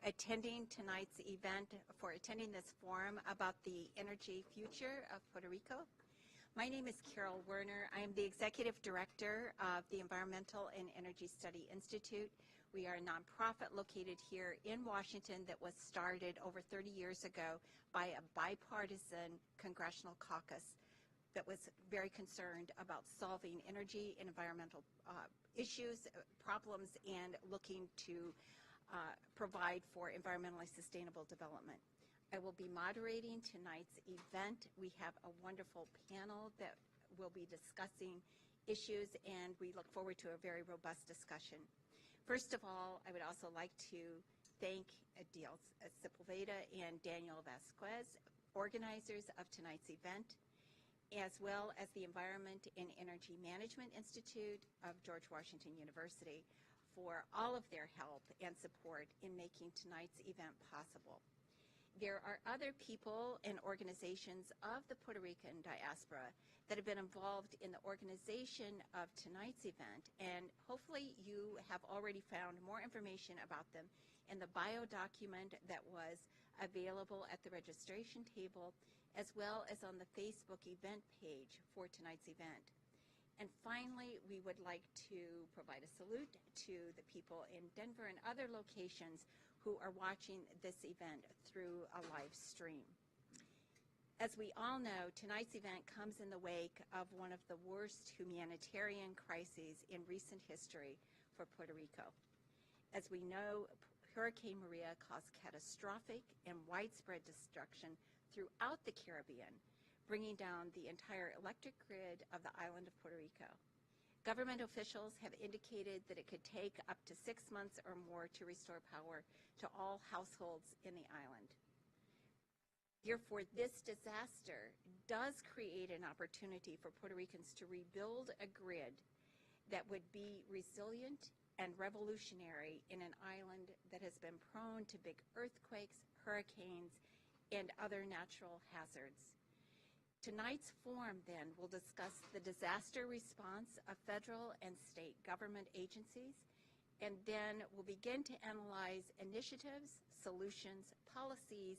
attending tonight's event, for attending this forum about the energy future of Puerto Rico. My name is Carol Werner. I am the Executive Director of the Environmental and Energy Study Institute. We are a nonprofit located here in Washington that was started over 30 years ago by a bipartisan congressional caucus that was very concerned about solving energy and environmental issues, problems, and looking to provide for environmentally sustainable development. I will be moderating tonight's event. We have a wonderful panel that will be discussing issues, and we look forward to a very robust discussion. First of all, I would also like to thank Adil Sepulveda and Daniel Vasquez, organizers of tonight's event, as well as the Environment and Energy Management Institute of George Washington University for all of their help and support in making tonight's event possible. There are other people and organizations of the Puerto Rican diaspora that have been involved in the organization of tonight's event, and hopefully you have already found more information about them in the bio document that was available at the registration table, as well as on the Facebook event page for tonight's event. And finally, we would like to provide a salute to the people in Denver and other locations who are watching this event through a live stream. As we all know, tonight's event comes in the wake of one of the worst humanitarian crises in recent history for Puerto Rico. As we know, Hurricane Maria caused catastrophic and widespread destruction throughout the Caribbean, bringing down the entire electric grid of the island of Puerto Rico. Government officials have indicated that it could take up to 6 months or more to restore power to all households in the island. Therefore, this disaster does create an opportunity for Puerto Ricans to rebuild a grid that would be resilient and revolutionary in an island that has been prone to big earthquakes, hurricanes, and other natural hazards. Tonight's forum then will discuss the disaster response of federal and state government agencies, and then we'll begin to analyze initiatives, solutions, policies,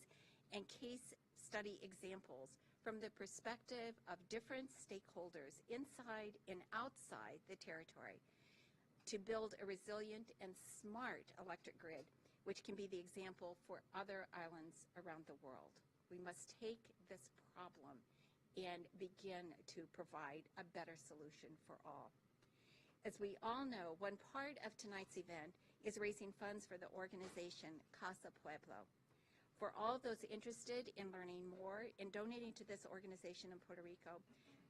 and case study examples from the perspective of different stakeholders inside and outside the territory to build a resilient and smart electric grid, which can be the example for other islands around the world. We must take this problem and begin to provide a better solution for all. As we all know, one part of tonight's event is raising funds for the organization Casa Pueblo. For all those interested in learning more and donating to this organization in Puerto Rico,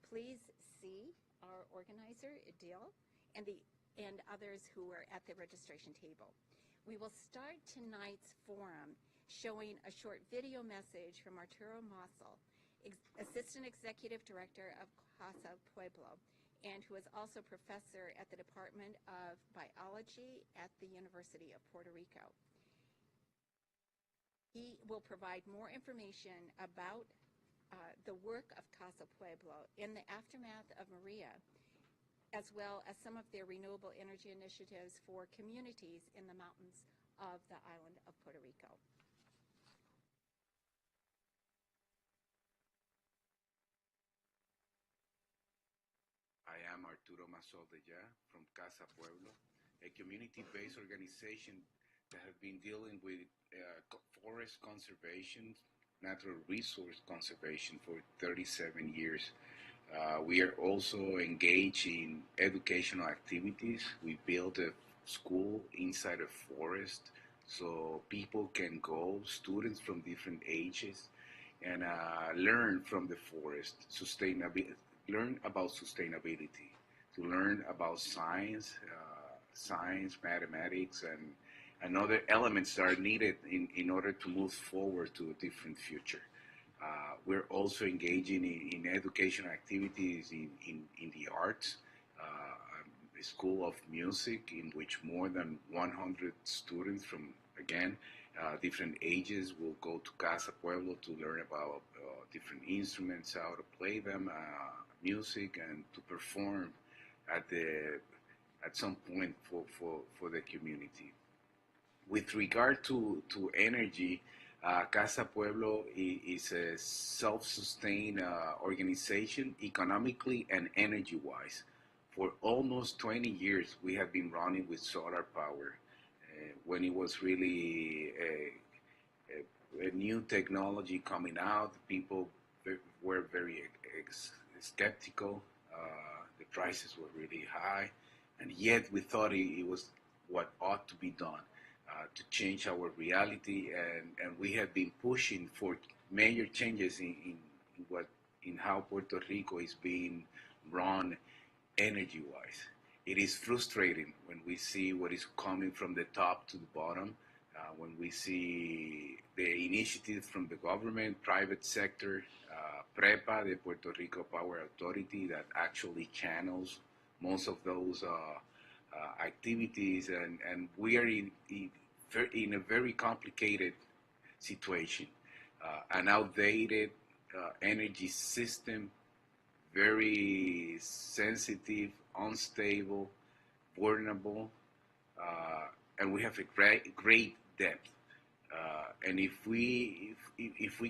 please see our organizer, Adil, and others who are at the registration table. We will start tonight's forum showing a short video message from Arturo Mossel, Assistant Executive Director of Casa Pueblo, and who is also professor at the Department of Biology at the University of Puerto Rico. He will provide more information about the work of Casa Pueblo in the aftermath of Maria, as well as some of their renewable energy initiatives for communities in the mountains of the island of Puerto Rico. I am Arturo Masol from Casa Pueblo, a community-based organization that has been dealing with forest conservation, natural resource conservation for 37 years. We are also engaged in educational activities. We built a school inside a forest so people can go, students from different ages, and learn from the forest, learn about sustainability, to learn about science, mathematics, and other elements that are needed in order to move forward to a different future. We're also engaging in educational activities in the arts, a school of music in which more than 100 students from, again, different ages will go to Casa Pueblo to learn about different instruments, how to play them, music, and to perform at some point for the community. With regard to energy, Casa Pueblo is a self-sustained organization economically and energy-wise. For almost 20 years, we have been running with solar power. When it was really a new technology coming out, people were very skeptical. The prices were really high, and yet we thought it was what ought to be done to change our reality, and we have been pushing for major changes in what in how Puerto Rico is being run energy-wise. It is frustrating when we see what is coming from the top to the bottom, when we see the initiative from the government, private sector, PREPA, the Puerto Rico Power Authority, that actually channels most of those activities, and we are in a very complicated situation. An outdated energy system, very sensitive, unstable, vulnerable, and we have a great depth. And if we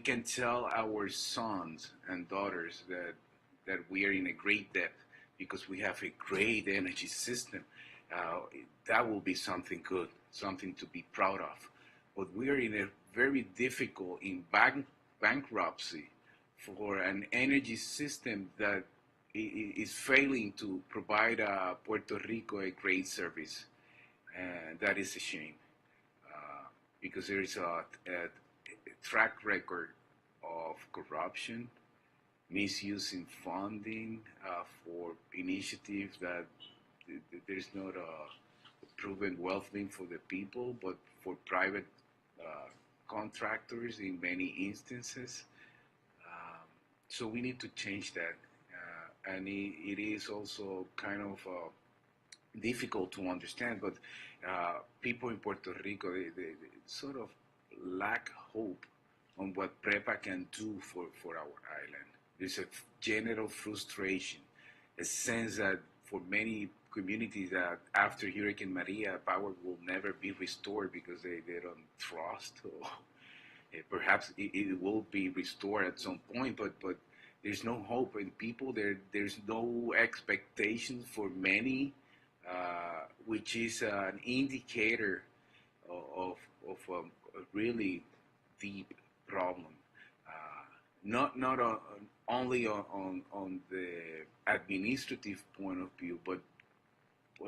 can tell our sons and daughters that we are in a great depth because we have a great energy system, that will be something good, something to be proud of. But we are in a very difficult in bankruptcy for an energy system that is failing to provide Puerto Rico a great service. And that is a shame because there is a track record of corruption, misusing funding for initiatives that there's not a proven well-being for the people, but for private contractors in many instances. So we need to change that. And it is also kind of difficult to understand, but people in Puerto Rico, they sort of lack hope on what PREPA can do for our island. There's a general frustration, a sense that for many communities that after Hurricane Maria, power will never be restored because they don't trust. Or perhaps it will be restored at some point, but there's no hope in people. There's no expectation for many, which is an indicator of a really deep problem. Not only on the administrative point of view, but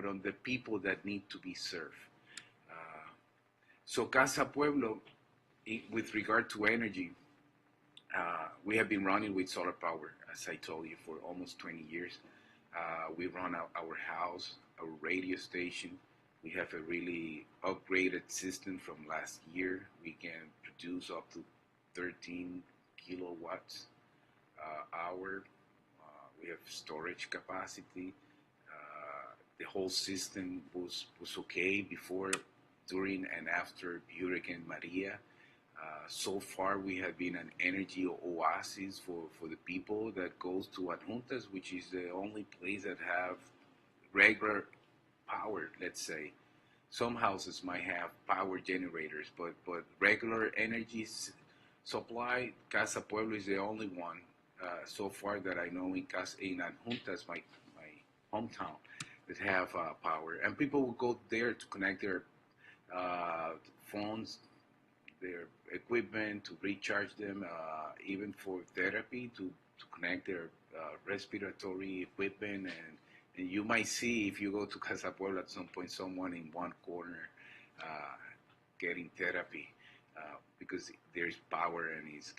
on the people that need to be served. So Casa Pueblo, with regard to energy, we have been running with solar power, as I told you, for almost 20 years. We run our house, our radio station. We have a really upgraded system from last year. We can produce up to 13 kilowatts hour. We have storage capacity. The whole system was okay before, during, and after Hurricane Maria. So far, we have been an energy oasis for the people that goes to Adjuntas, which is the only place that have regular power, let's say. Some houses might have power generators, but regular energy supply, Casa Pueblo is the only one so far that I know in Adjuntas, my hometown, that have power. And people will go there to connect their phones, their equipment, to recharge them, even for therapy, to connect their respiratory equipment. And you might see, if you go to Casa Puebla at some point, someone in one corner getting therapy because there's power and it's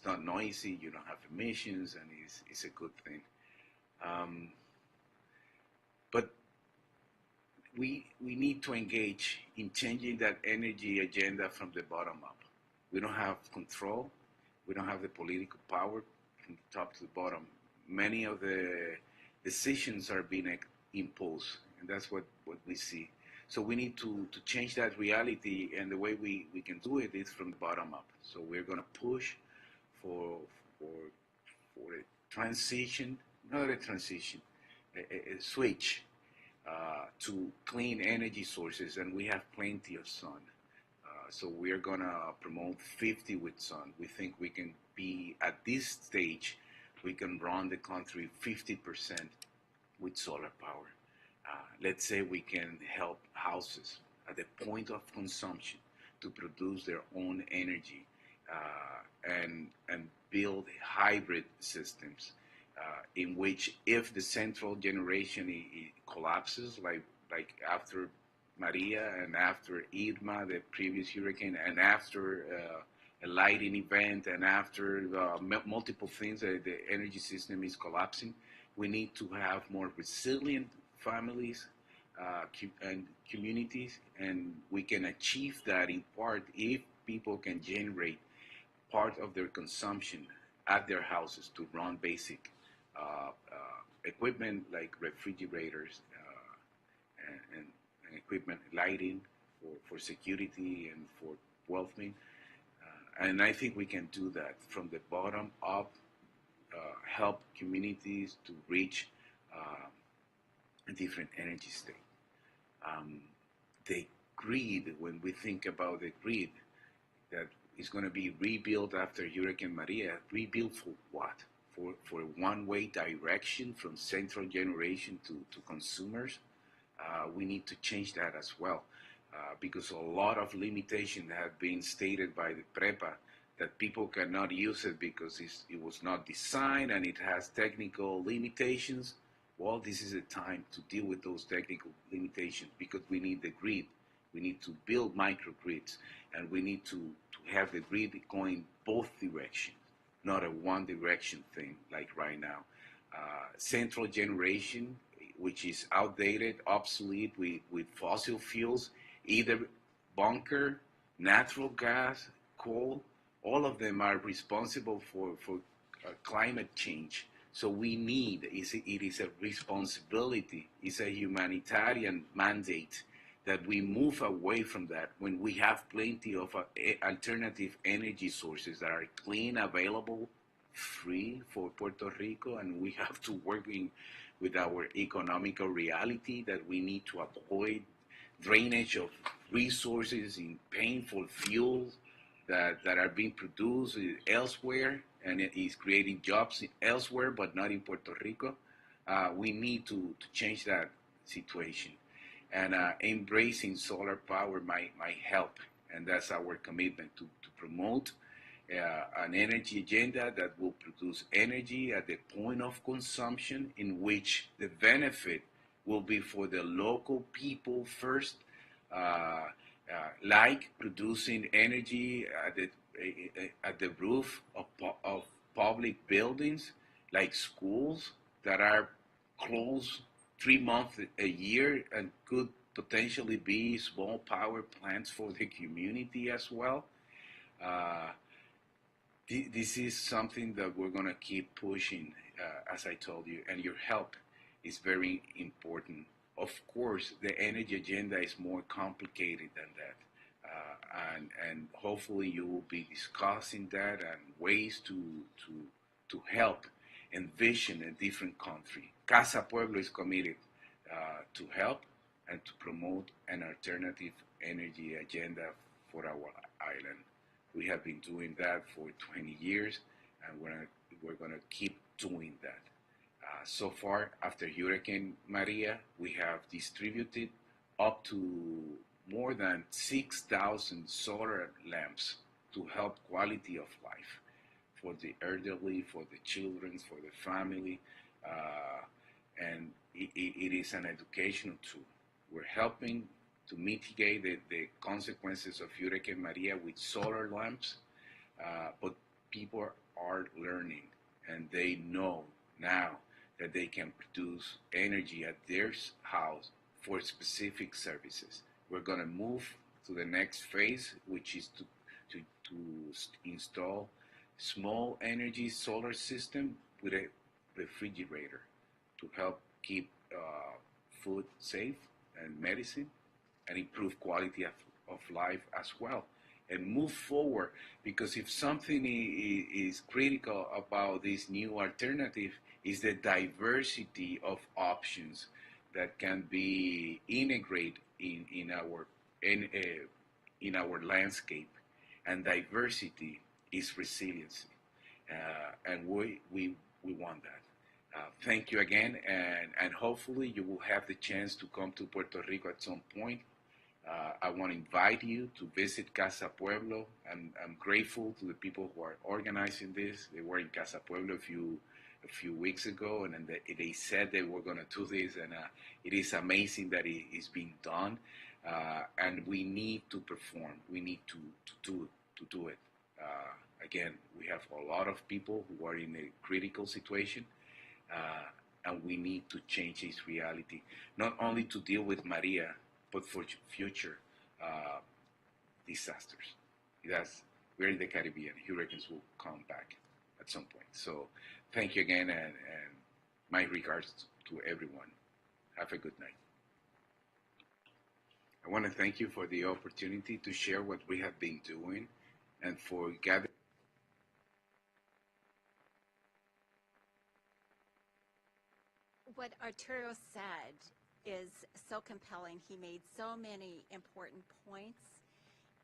not noisy, you don't have emissions, and it's a good thing. But we need to engage in changing that energy agenda from the bottom up. We don't have control. We don't have the political power from the top to the bottom. Many of the decisions are being imposed, and that's what we see. So we need to change that reality, and the way we can do it is from the bottom up. So we're going to push for a transition, not a transition, a switch to clean energy sources, and we have plenty of sun. So we're gonna promote 50 with sun. We think we can be at this stage, we can run the country 50% with solar power. Let's say we can help houses at the point of consumption to produce their own energy and build hybrid systems in which if the central generation collapses, like after Maria and after Irma, the previous hurricane, and after a lightning event, and after multiple things, the energy system is collapsing. We need to have more resilient families and communities, and we can achieve that in part if people can generate part of their consumption at their houses to run basic equipment like refrigerators and equipment, lighting for security and for welfare. And I think we can do that from the bottom up, help communities to reach a different energy state. The grid, when we think about the grid that is going to be rebuilt after Hurricane Maria, rebuilt for what? For one-way direction from central generation to consumers? We need to change that as well. Because a lot of limitations have been stated by the PREPA that people cannot use it because it was not designed and it has technical limitations. Well, this is a time to deal with those technical limitations because we need the grid. We need to build microgrids, and we need to have the grid going both directions, not a one direction thing like right now. Central generation, which is outdated, obsolete with fossil fuels, either bunker, natural gas, coal, all of them are responsible for climate change. So we need, it is a responsibility, it's a humanitarian mandate that we move away from that when we have plenty of alternative energy sources that are clean, available, free for Puerto Rico, and we have to work with our economical reality that we need to avoid drainage of resources in painful fuels that are being produced elsewhere, and it is creating jobs elsewhere but not in Puerto Rico. We need to change that situation. And embracing solar power might help, and that's our commitment to promote an energy agenda that will produce energy at the point of consumption in which the benefit will be for the local people first, like producing energy at the roof of public buildings, like schools that are closed 3 months a year and could potentially be small power plants for the community as well. Uh, this is something that we're going to keep pushing, as I told you, and your help is very important. Of course, the energy agenda is more complicated than that. And hopefully you will be discussing that and ways to help envision a different country. Casa Pueblo is committed to help and to promote an alternative energy agenda for our island. We have been doing that for 20 years, and we're going to keep doing that. So far, after Hurricane Maria, we have distributed up to more than 6,000 solar lamps to help quality of life for the elderly, for the children, for the family, and it is an educational tool. We're helping to mitigate the consequences of Hurricane Maria with solar lamps, but people are learning, and they know now that they can produce energy at their house for specific services. We're going to move to the next phase, which is to install small energy solar system with a refrigerator to help keep food safe and medicine and improve quality of life as well, and move forward, because if something is critical about this new alternative is the diversity of options that can be integrated in our landscape, and diversity is resiliency, and we want that. Thank you again, and hopefully you will have the chance to come to Puerto Rico at some point. I want to invite you to visit Casa Pueblo. I'm grateful to the people who are organizing this. They were in Casa Pueblo a few weeks ago, and then they said they were going to do this, and it is amazing that it is being done. And we need to perform. We need to do it. Again, we have a lot of people who are in a critical situation, and we need to change this reality, not only to deal with Maria, but for future disasters. We're in the Caribbean. Hurricanes will come back at some point. So thank you again, and my regards to everyone. Have a good night. I want to thank you for the opportunity to share what we have been doing and for gathering. What Arturo said is so compelling. He made so many important points,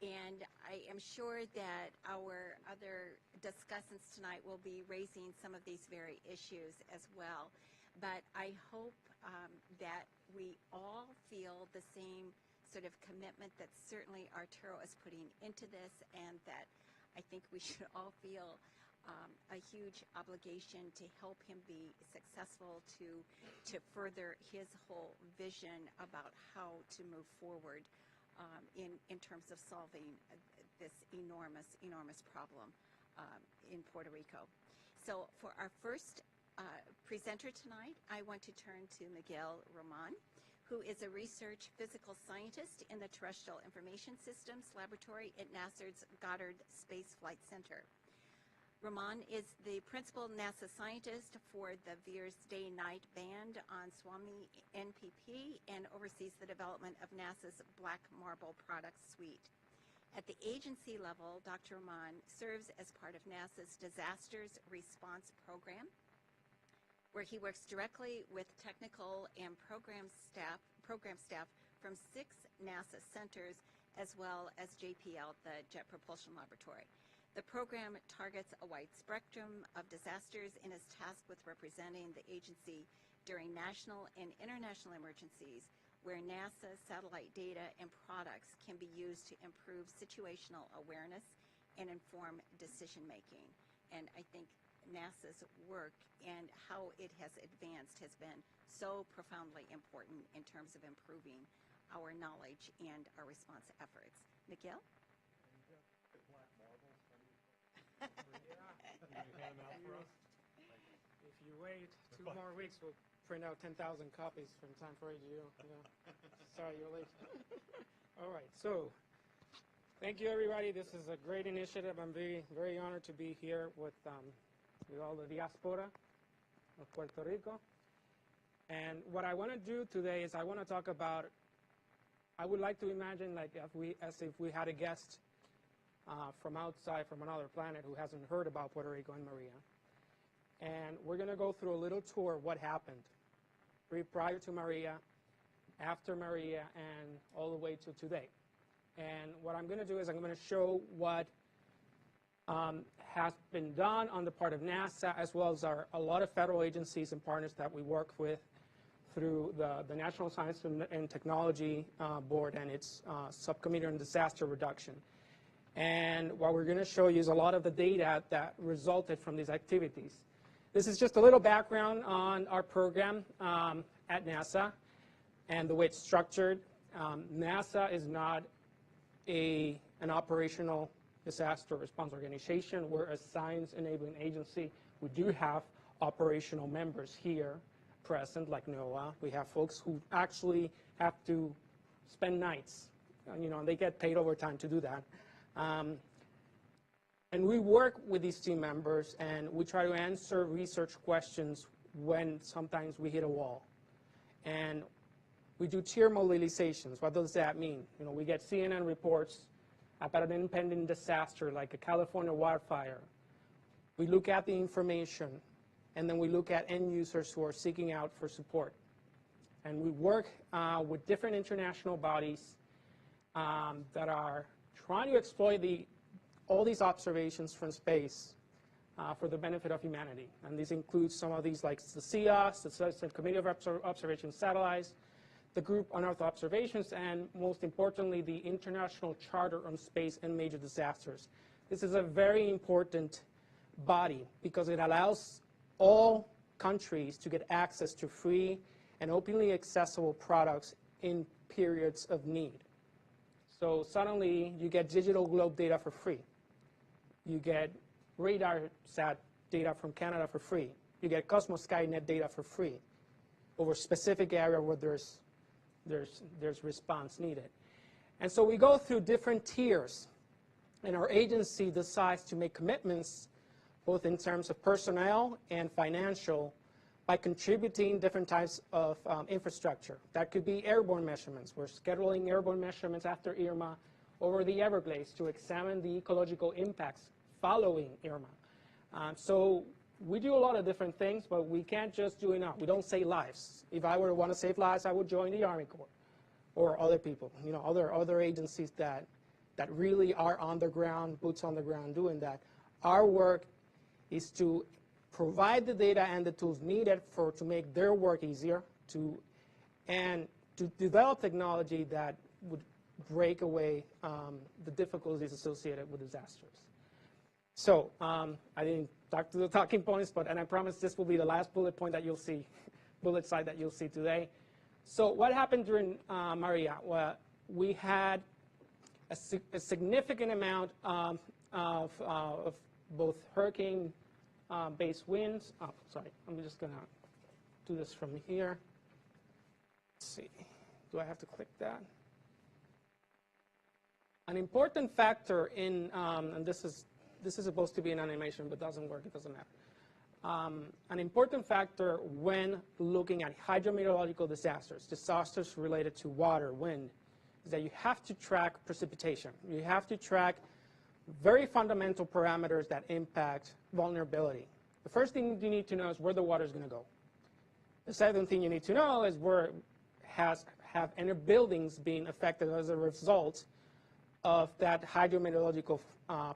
and I am sure that our other discussants tonight will be raising some of these very issues as well. But I hope that we all feel the same sort of commitment that certainly Arturo is putting into this, and that I think we should all feel a huge obligation to help him be successful, to further his whole vision about how to move forward in terms of solving this enormous problem in Puerto Rico. So for our first presenter tonight, I want to turn to Miguel Roman, who is a research physical scientist in the Terrestrial Information Systems Laboratory at NASA's Goddard Space Flight Center. Roman is the principal NASA scientist for the VIIRS Day-Night Band on SWAMI NPP and oversees the development of NASA's Black Marble product suite. At the agency level, Dr. Roman serves as part of NASA's Disasters Response Program, where he works directly with technical and program staff from 6 NASA centers, as well as JPL, the Jet Propulsion Laboratory. The program targets a wide spectrum of disasters and is tasked with representing the agency during national and international emergencies, where NASA satellite data and products can be used to improve situational awareness and inform decision-making. And I think NASA's work and how it has advanced has been so profoundly important in terms of improving our knowledge and our response efforts. Miguel? If you wait 2 more weeks, we'll print out 10,000 copies from time for you. Sorry you're late. All right, so thank you, everybody. This is a great initiative. I'm very honored to be here with all the diaspora of Puerto Rico. And what I want to do today is I want to talk about, I would like to imagine like as if we had a guest from outside, from another planet, who hasn't heard about Puerto Rico and Maria. And we're going to go through a little tour of what happened prior to Maria, after Maria, and all the way to today. And what I'm going to do is I'm going to show what has been done on the part of NASA, as well as a lot of federal agencies and partners that we work with through the National Science and Technology Board and its Subcommittee on Disaster Reduction. And what we're going to show you is a lot of the data that resulted from these activities. This is just a little background on our program at NASA and the way it's structured. NASA is not an operational disaster response organization. We're a science-enabling agency. We do have operational members here present, like NOAA. We have folks who actually have to spend nights, and they get paid overtime to do that. And we work with these team members, and we try to answer research questions when sometimes we hit a wall. And we do tier mobilizations. What does that mean? We get CNN reports about an impending disaster like a California wildfire. We look at the information, and then we look at end users who are seeking out for support. And we work with different international bodies that are trying to exploit all these observations from space for the benefit of humanity. And these include some of these, like the CEOS, the Committee of Observation Satellites, the Group on Earth Observations, and most importantly, the International Charter on Space and Major Disasters. This is a very important body because it allows all countries to get access to free and openly accessible products in periods of need. So suddenly, you get digital globe data for free. You get radar sat data from Canada for free. You get Cosmos Skynet data for free over specific area where there's response needed. And so we go through different tiers, and our agency decides to make commitments both in terms of personnel and financial by contributing different types of infrastructure. That could be airborne measurements. We're scheduling airborne measurements after Irma over the Everglades to examine the ecological impacts following Irma. So we do a lot of different things, but we can't just do enough. We don't save lives. If I were to want to save lives, I would join the Army Corps or other people, other agencies that really are on the ground, boots on the ground doing that. Our work is to provide the data and the tools needed to make their work easier, and to develop technology that would break away the difficulties associated with disasters. So I didn't talk to the talking points, and I promise this will be the last bullet point that you'll see, bullet slide that you'll see today. So what happened during Maria? Well, we had a significant amount of both hurricane-based winds. Oh, sorry, I'm just going to do this from here. Let's see, do I have to click that? An important factor in, and this is supposed to be an animation, but doesn't work, it doesn't matter. An important factor when looking at hydrometeorological disasters related to water, wind, is that you have to track precipitation. You have to track very fundamental parameters that impact vulnerability. The first thing you need to know is where the water is going to go. The second thing you need to know is where have any buildings being affected as a result of that hydrometeorological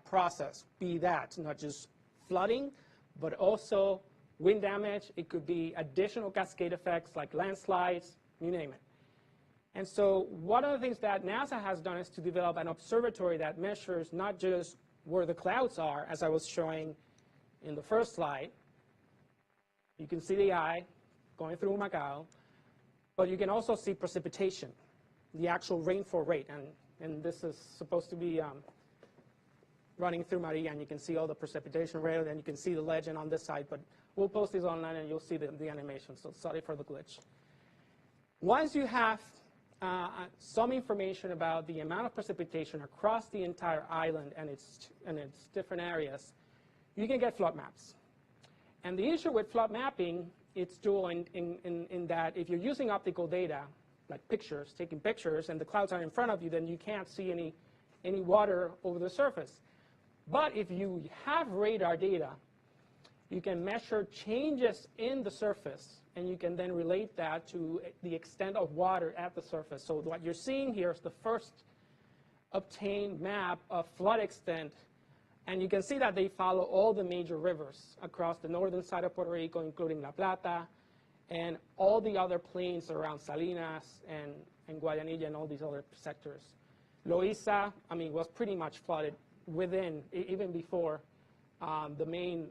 process, be that not just flooding, but also wind damage. It could be additional cascade effects like landslides, you name it. And so one of the things that NASA has done is to develop an observatory that measures not just where the clouds are, as I was showing in the first slide. You can see the eye going through Macau, but you can also see precipitation, the actual rainfall rate. And this is supposed to be running through Maria, and you can see all the precipitation rate, and you can see the legend on this side, but we'll post this online and you'll see the animation, so sorry for the glitch. Once you have some information about the amount of precipitation across the entire island and its different areas, you can get flood maps. And the issue with flood mapping, it's dual in that if you're using optical data, like pictures, taking pictures, and the clouds are in front of you, then you can't see any water over the surface. But if you have radar data, you can measure changes in the surface, and you can then relate that to the extent of water at the surface. So what you're seeing here is the first obtained map of flood extent, and you can see that they follow all the major rivers across the northern side of Puerto Rico, including La Plata, and all the other plains around Salinas and Guayanilla and all these other sectors. Loíza, was pretty much flooded within, even before the main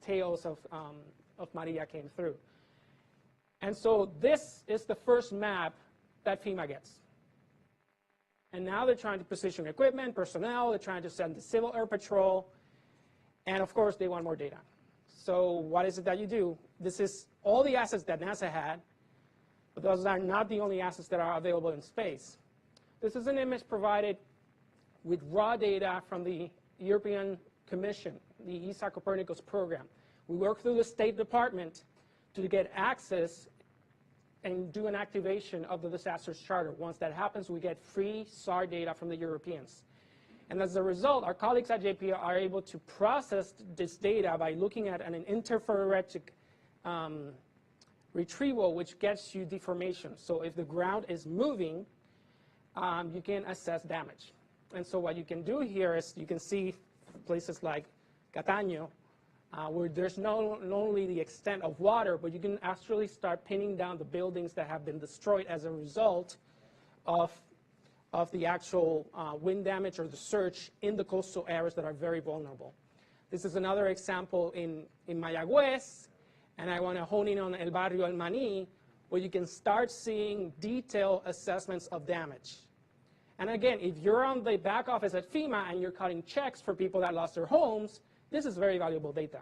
tails of Maria came through. And so this is the first map that FEMA gets. And now they're trying to position equipment, personnel, they're trying to send the Civil Air Patrol, and of course they want more data. So what is it that you do? This is all the assets that NASA had, but those are not the only assets that are available in space. This is an image provided with raw data from the European Commission, the ESA Copernicus program. We work through the State Department to get access and do an activation of the Disasters Charter. Once that happens, we get free SAR data from the Europeans. And as a result, our colleagues at JPL are able to process this data by looking at an interferometric retrieval, which gets you deformation. So if the ground is moving, you can assess damage. And so what you can do here is you can see places like Cataño, where there's not only the extent of water, but you can actually start pinning down the buildings that have been destroyed as a result of the actual wind damage or the surge in the coastal areas that are very vulnerable. This is another example in Mayagüez, and I want to hone in on El Barrio El Maní, where you can start seeing detailed assessments of damage. And again, if you're on the back office at FEMA and you're cutting checks for people that lost their homes, this is very valuable data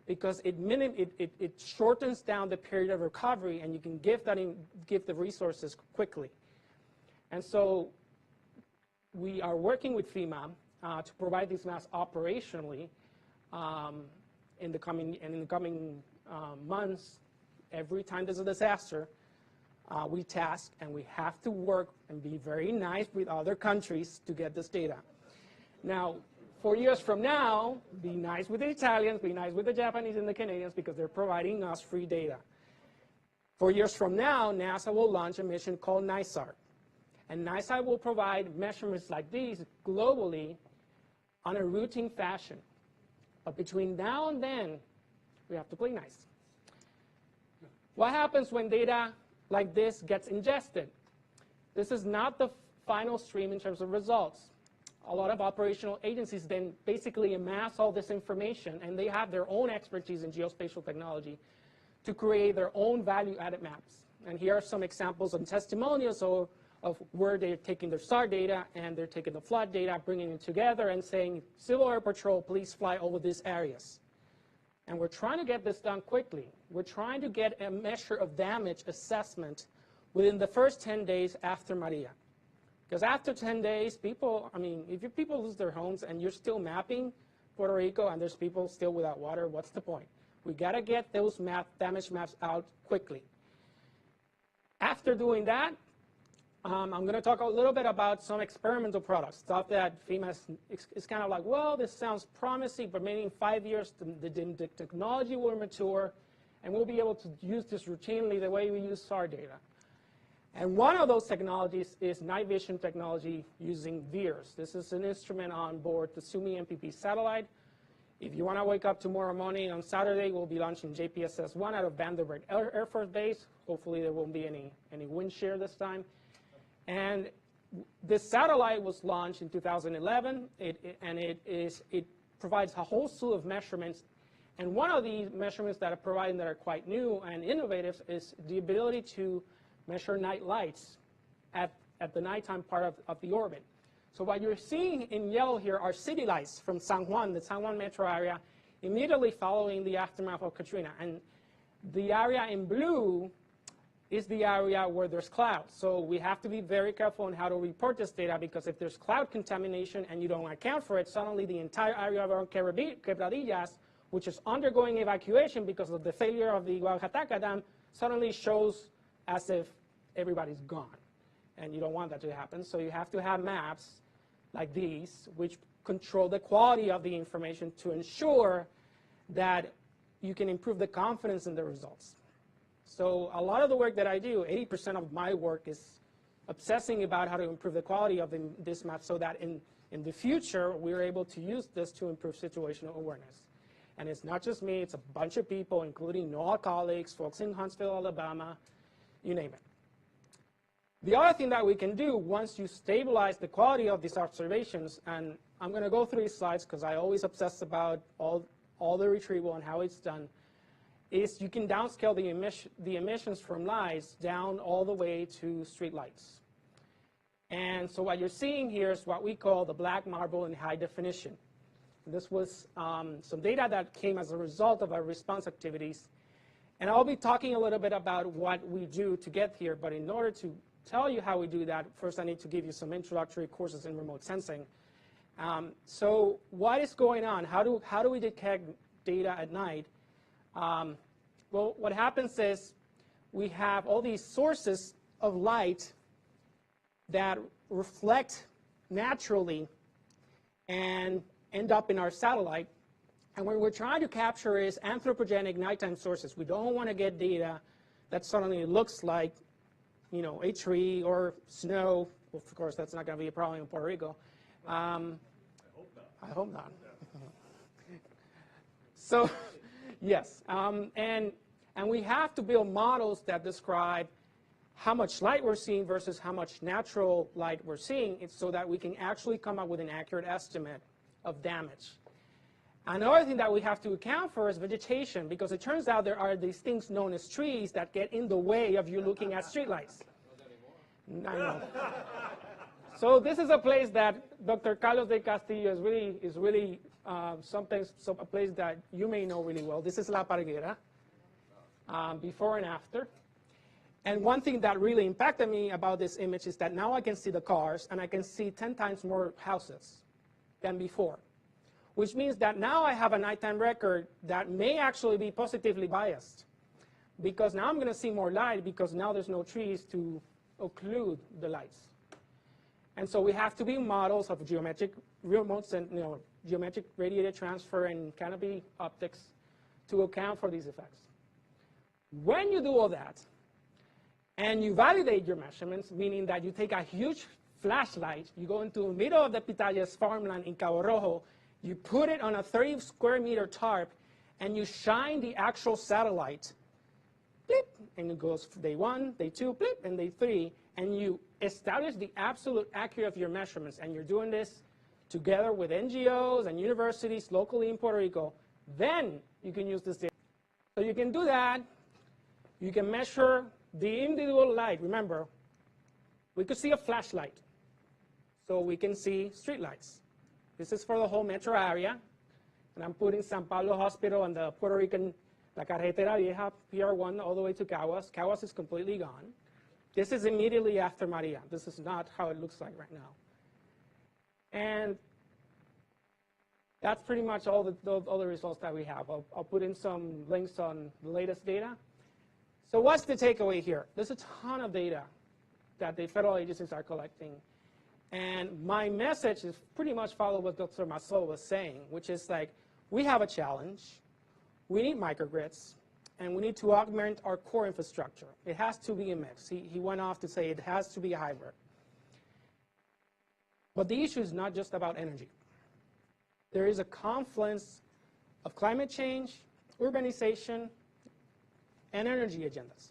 because it shortens down the period of recovery, and you can give the resources quickly. And so we are working with FEMA to provide these maps operationally in the coming months. Every time there's a disaster, we task, and we have to work and be very nice with other countries to get this data. Now, 4 years from now, be nice with the Italians, be nice with the Japanese and the Canadians, because they're providing us free data. 4 years from now, NASA will launch a mission called NISAR. And NISAR will provide measurements like these globally on a routine fashion. But between now and then, we have to play nice. What happens when data like this gets ingested? This is not the final stream in terms of results. A lot of operational agencies then basically amass all this information, and they have their own expertise in geospatial technology to create their own value-added maps. And here are some examples and testimonials of where they're taking their SAR data and they're taking the flood data, bringing it together and saying, Civil Air Patrol, please fly over these areas. And we're trying to get this done quickly. We're trying to get a measure of damage assessment within the first 10 days after Maria. Because after 10 days, if people lose their homes and you're still mapping Puerto Rico and there's people still without water, what's the point? We got to get those damage maps out quickly. After doing that, I'm going to talk a little bit about some experimental products, stuff that FEMA is kind of like, well, this sounds promising, but maybe in 5 years, the technology will mature, and we'll be able to use this routinely the way we use SAR data. And one of those technologies is night vision technology using VIIRS. This is an instrument on board the Sumi MPP satellite. If you want to wake up tomorrow morning on Saturday, we'll be launching JPSS-1 out of Vandenberg Air Force Base. Hopefully there won't be any wind shear this time. And this satellite was launched in 2011, it provides a whole slew of measurements. And one of the measurements that are provided that are quite new and innovative is the ability to measure night lights at the nighttime part of the orbit. So what you're seeing in yellow here are city lights from San Juan, the San Juan metro area, immediately following the aftermath of Katrina. And the area in blue is the area where there's clouds. So we have to be very careful on how to report this data, because if there's cloud contamination and you don't account for it, suddenly the entire area around Quebradillas, which is undergoing evacuation because of the failure of the Oaxaca Dam, suddenly shows as if everybody's gone. And you don't want that to happen. So you have to have maps like these, which control the quality of the information to ensure that you can improve the confidence in the results. So a lot of the work that I do, 80% of my work is obsessing about how to improve the quality of this map so that in the future, we're able to use this to improve situational awareness. And it's not just me, it's a bunch of people, including NOAA colleagues, folks in Huntsville, Alabama, you name it. The other thing that we can do once you stabilize the quality of these observations, and I'm going to go through these slides because I always obsess about all the retrieval and how it's done, is you can downscale the emissions from lights down all the way to street lights. And so what you're seeing here is what we call the black marble in high definition. This was some data that came as a result of our response activities. And I'll be talking a little bit about what we do to get here, but in order to tell you how we do that, first I need to give you some introductory courses in remote sensing. So what is going on? How do we detect data at night? Well, what happens is we have all these sources of light that reflect naturally and end up in our satellite. And what we're trying to capture is anthropogenic nighttime sources. We don't want to get data that suddenly looks like, you know, a tree or snow. Well, of course, that's not going to be a problem in Puerto Rico. I hope not. So, yes, and we have to build models that describe how much light we're seeing versus how much natural light we're seeing, so that we can actually come up with an accurate estimate of damage. Another thing that we have to account for is vegetation, because it turns out there are these things known as trees that get in the way of you looking at streetlights. I know. So this is a place that Dr. Carlos de Castillo is really a place that you may know really well. This is La Parguera, before and after. And one thing that really impacted me about this image is that now I can see the cars, and I can see 10 times more houses than before, which means that now I have a nighttime record that may actually be positively biased, because now I'm going to see more light because now there's no trees to occlude the lights. And so we have to be models of geometric remotes and, you know, geometric radiated transfer and canopy optics to account for these effects. When you do all that, and you validate your measurements, meaning that you take a huge flashlight, you go into the middle of the Pitayas farmland in Cabo Rojo, you put it on a 30 square meter tarp, and you shine the actual satellite, blip, and it goes day 1, day 2, blip, and day 3, and you establish the absolute accuracy of your measurements, and you're doing this together with NGOs and universities locally in Puerto Rico, then you can use this data. So you can do that. You can measure the individual light. Remember, we could see a flashlight, so we can see street lights. This is for the whole metro area, and I'm putting San Pablo Hospital and the Puerto Rican, La Carretera Vieja, PR1, all the way to Caguas. Caguas is completely gone. This is immediately after Maria. This is not how it looks like right now. And that's pretty much all the results that we have. I'll put in some links on the latest data. So what's the takeaway here? There's a ton of data that the federal agencies are collecting. And my message is pretty much follow what Dr. Massol was saying, which is like, we have a challenge. We need microgrids, and we need to augment our core infrastructure. It has to be a mix. He went off to say it has to be a hybrid. But the issue is not just about energy. There is a confluence of climate change, urbanization, and energy agendas.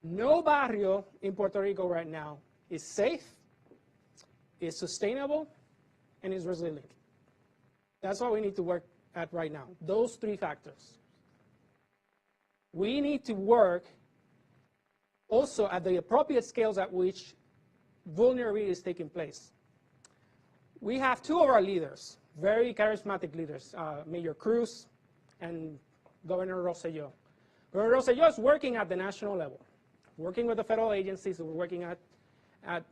No barrio in Puerto Rico right now is safe, is sustainable, and is resilient. That's what we need to work at right now, those 3 factors. We need to work also at the appropriate scales at which vulnerability is taking place. We have 2 of our leaders, very charismatic leaders, Mayor Cruz and Governor Rosselló. Governor Rosselló is working at the national level, working with the federal agencies. We're working at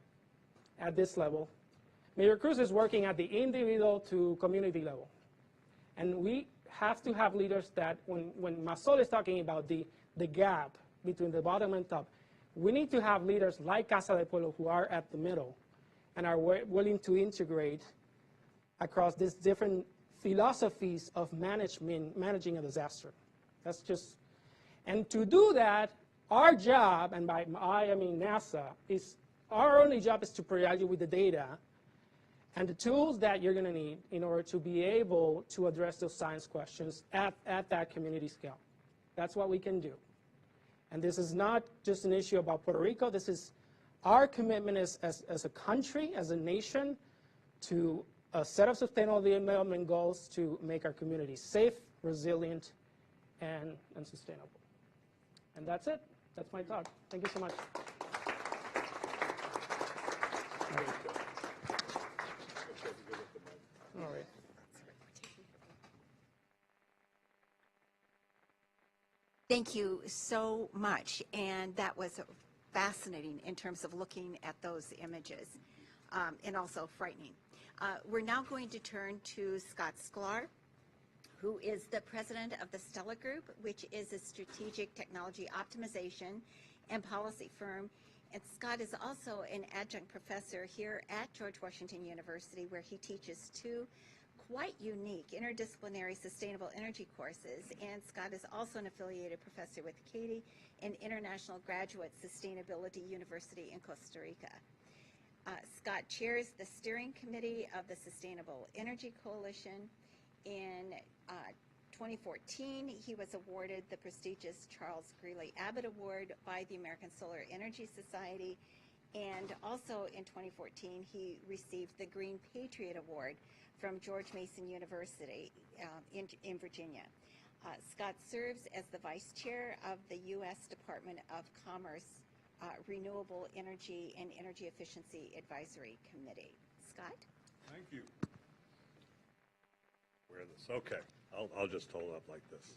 this level. Mayor Cruz is working at the individual to community level. And we have to have leaders that, when Massol is talking about the gap between the bottom and top, we need to have leaders like Casa de Pueblo who are at the middle and are willing to integrate across these different philosophies of managing a disaster. That's just, and to do that, our job, and by I mean NASA, our only job is to provide you with the data and the tools that you're going to need in order to be able to address those science questions at that community scale. That's what we can do. And this is not just an issue about Puerto Rico. This is our commitment as a country, as a nation, to a set of sustainable development goals to make our communities safe, resilient, and sustainable. And that's it. That's my talk. Thank you so much. All right. Thank you so much. And that was fascinating in terms of looking at those images, and also frightening. We're now going to turn to Scott Sklar, who is the president of the Stella Group, which is a strategic technology optimization and policy firm. And Scott is also an adjunct professor here at George Washington University, where he teaches 2 quite unique interdisciplinary sustainable energy courses, and Scott is also an affiliated professor with Katie in International Graduate Sustainability University in Costa Rica. Scott chairs the steering committee of the Sustainable Energy Coalition. In 2014, he was awarded the prestigious Charles Greeley Abbott Award by the American Solar Energy Society, and also in 2014, he received the Green Patriot Award from George Mason University in Virginia. Scott serves as the vice chair of the U.S. Department of Commerce Renewable Energy and Energy Efficiency Advisory Committee. Scott? Thank you. Wear this. Okay. I'll just hold up like this.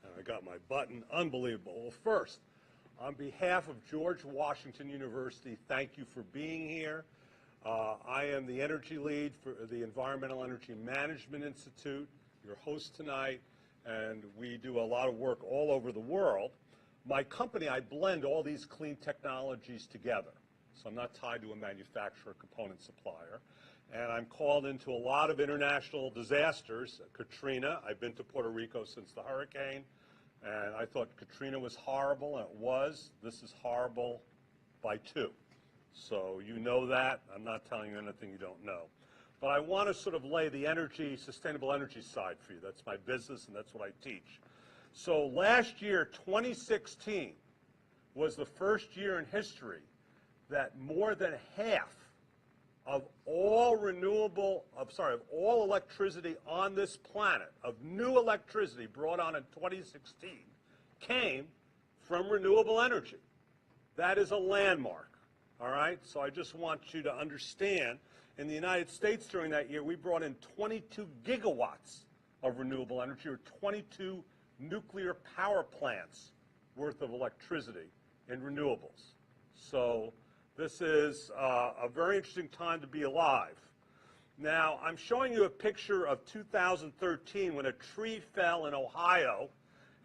And I got my button. Unbelievable. Well, first, on behalf of George Washington University, thank you for being here. I am the energy lead for the Environmental Energy Management Institute, your host tonight, and we do a lot of work all over the world. My company, I blend all these clean technologies together. So I'm not tied to a manufacturer, component supplier. And I'm called into a lot of international disasters. Katrina, I've been to Puerto Rico since the hurricane, and I thought Katrina was horrible, and it was. This is horrible by 2. So you know that. I'm not telling you anything you don't know. But I want to sort of lay the energy, sustainable energy side for you. That's my business, and that's what I teach. So last year, 2016, was the first year in history that more than half of all all electricity on this planet, of new electricity brought on in 2016, came from renewable energy. That is a landmark, all right? So I just want you to understand, in the United States during that year, we brought in 22 gigawatts of renewable energy, or 22 nuclear power plants worth of electricity in renewables. So this is a very interesting time to be alive. Now, I'm showing you a picture of 2013 when a tree fell in Ohio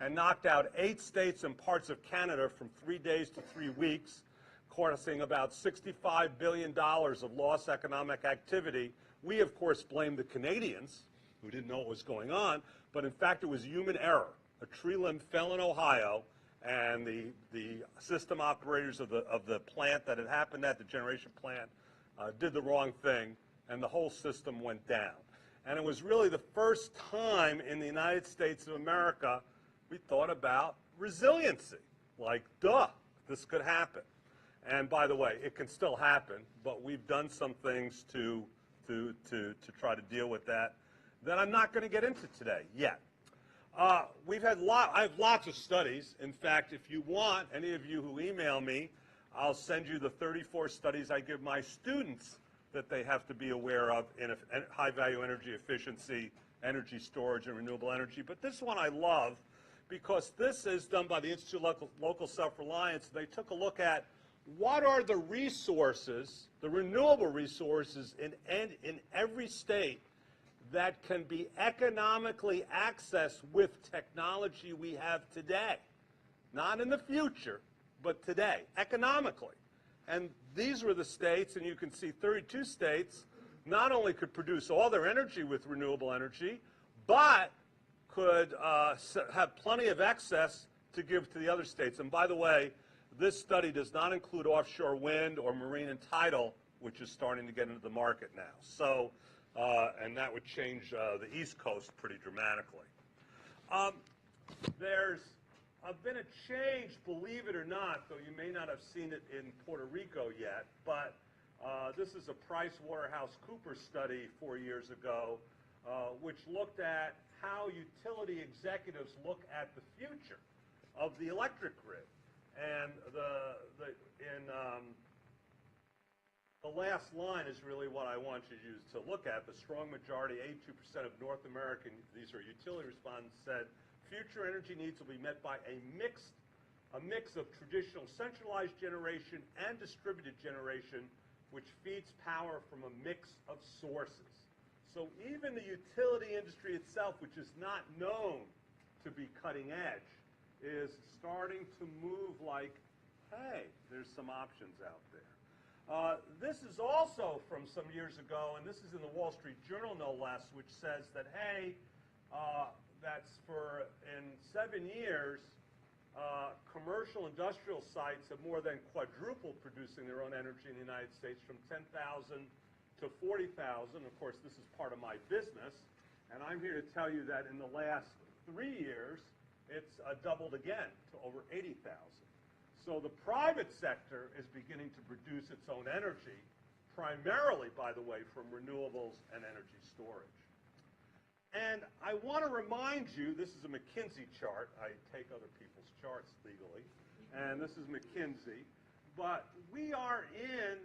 and knocked out 8 states and parts of Canada from 3 days to 3 weeks, causing about $65 billion of lost economic activity. We, of course, blame the Canadians, who didn't know what was going on, but in fact it was human error. A tree limb fell in Ohio, and the system operators of the plant that it happened at, the generation plant, did the wrong thing, and the whole system went down. And it was really the first time in the United States of America we thought about resiliency. Like, duh, this could happen. And by the way, it can still happen, but we've done some things to try to deal with that I'm not going to get into today yet. I have lots of studies. In fact, if you want, any of you who email me, I'll send you the 34 studies I give my students that they have to be aware of in high-value energy efficiency, energy storage, and renewable energy. But this one I love because this is done by the Institute of Local Self-Reliance. They took a look at what are the resources, the renewable resources in every state that can be economically accessed with technology we have today. Not in the future, but today, economically. And these were the states, and you can see 32 states not only could produce all their energy with renewable energy, but could have plenty of excess to give to the other states. And by the way, this study does not include offshore wind or marine and tidal, which is starting to get into the market now. So, and that would change the East Coast pretty dramatically. There's been a change, believe it or not, though you may not have seen it in Puerto Rico yet, but this is a PricewaterhouseCoopers study 4 years ago, which looked at how utility executives look at the future of the electric grid. And the last line is really what I want you to look at. The strong majority, 82% of North American, these are utility respondents, said future energy needs will be met by a mix of traditional centralized generation and distributed generation, which feeds power from a mix of sources. So even the utility industry itself, which is not known to be cutting edge, is starting to move like, hey, there's some options out there. This is also from some years ago, and this is in the Wall Street Journal, no less, which says that, hey, that's for in 7 years, commercial industrial sites have more than quadrupled producing their own energy in the United States from 10,000 to 40,000. Of course, this is part of my business, and I'm here to tell you that in the last 3 years, it's doubled again to over 80,000. So the private sector is beginning to produce its own energy, primarily, by the way, from renewables and energy storage. And I want to remind you, this is a McKinsey chart. I take other people's charts legally, and this is McKinsey. But we are in,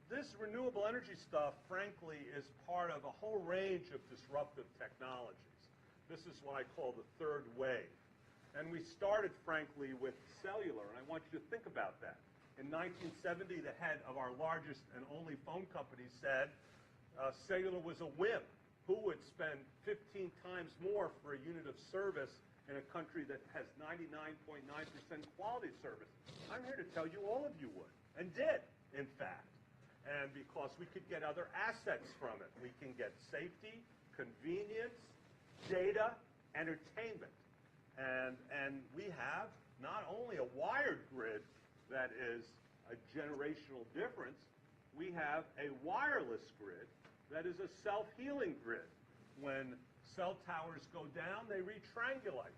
this renewable energy stuff, frankly, is part of a whole range of disruptive technologies. This is what I call the third wave. And we started, frankly, with cellular, and I want you to think about that. In 1970, the head of our largest and only phone company said cellular was a whim. Who would spend 15 times more for a unit of service in a country that has 99.9% quality service? I'm here to tell you all of you would, and did, in fact. And because we could get other assets from it. We can get safety, convenience, data, entertainment. And we have not only a wired grid that is a generational difference, we have a wireless grid that is a self-healing grid. When cell towers go down, they retriangulate.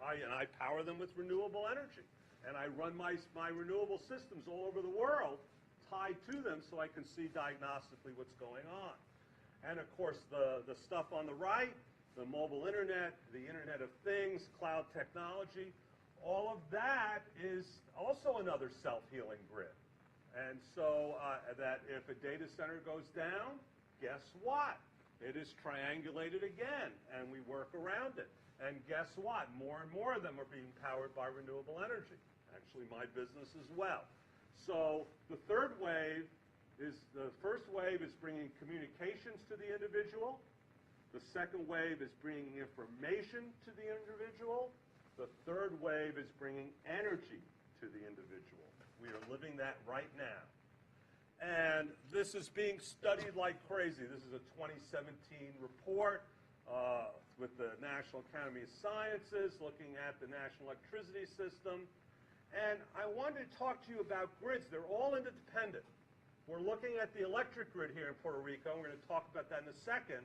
And I power them with renewable energy. And I run my renewable systems all over the world tied to them so I can see diagnostically what's going on. And of course, the stuff on the right, the mobile internet, the Internet of Things, cloud technology, all of that is also another self-healing grid. And so that if a data center goes down, guess what? It is triangulated again, and we work around it. And guess what? More and more of them are being powered by renewable energy. Actually, my business as well. So the third wave is, the first wave is bringing communications to the individual. The second wave is bringing information to the individual. The third wave is bringing energy to the individual. We are living that right now. And this is being studied like crazy. This is a 2017 report with the National Academy of Sciences looking at the national electricity system. And I wanted to talk to you about grids. They're all interdependent. We're looking at the electric grid here in Puerto Rico. We're going to talk about that in a second.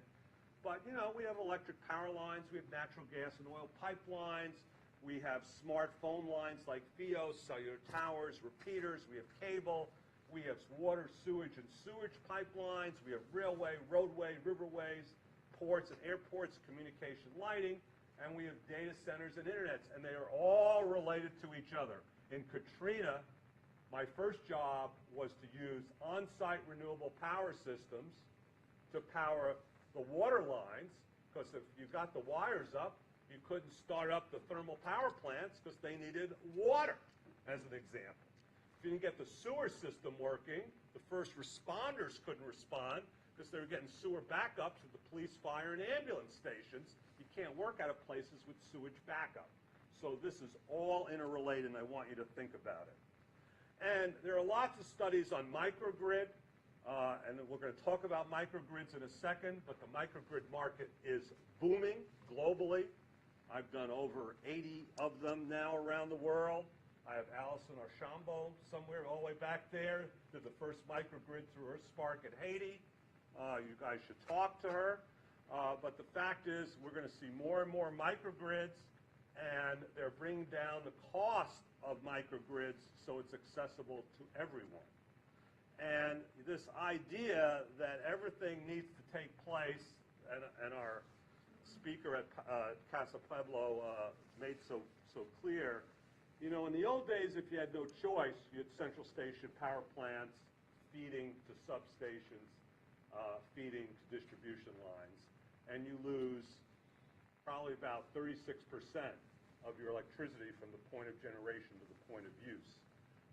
But, you know, we have electric power lines. We have natural gas and oil pipelines. We have smartphone lines like FIOS, cellular towers, repeaters. We have cable. We have water, sewage, and sewage pipelines. We have railway, roadway, riverways, ports and airports, communication lighting. And we have data centers and internets. And they are all related to each other. In Katrina, my first job was to use on-site renewable power systems to power the water lines, because if you got the wires up, you couldn't start up the thermal power plants because they needed water, as an example. If you didn't get the sewer system working, the first responders couldn't respond because they were getting sewer backups at the police, fire, and ambulance stations. You can't work out of places with sewage backup. So this is all interrelated, and I want you to think about it. And there are lots of studies on microgrid. And we're going to talk about microgrids in a second, but the microgrid market is booming globally. I've done over 80 of them now around the world. I have Alison Archambault somewhere all the way back there, did the first microgrid through her Spark at Haiti. You guys should talk to her. But the fact is, we're going to see more and more microgrids, and they're bringing down the cost of microgrids so it's accessible to everyone. And this idea that everything needs to take place, and our speaker at Casa Pueblo made so clear, you know, in the old days, if you had no choice, you had central station power plants feeding to substations, feeding to distribution lines, and you lose probably about 36% of your electricity from the point of generation to the point of use.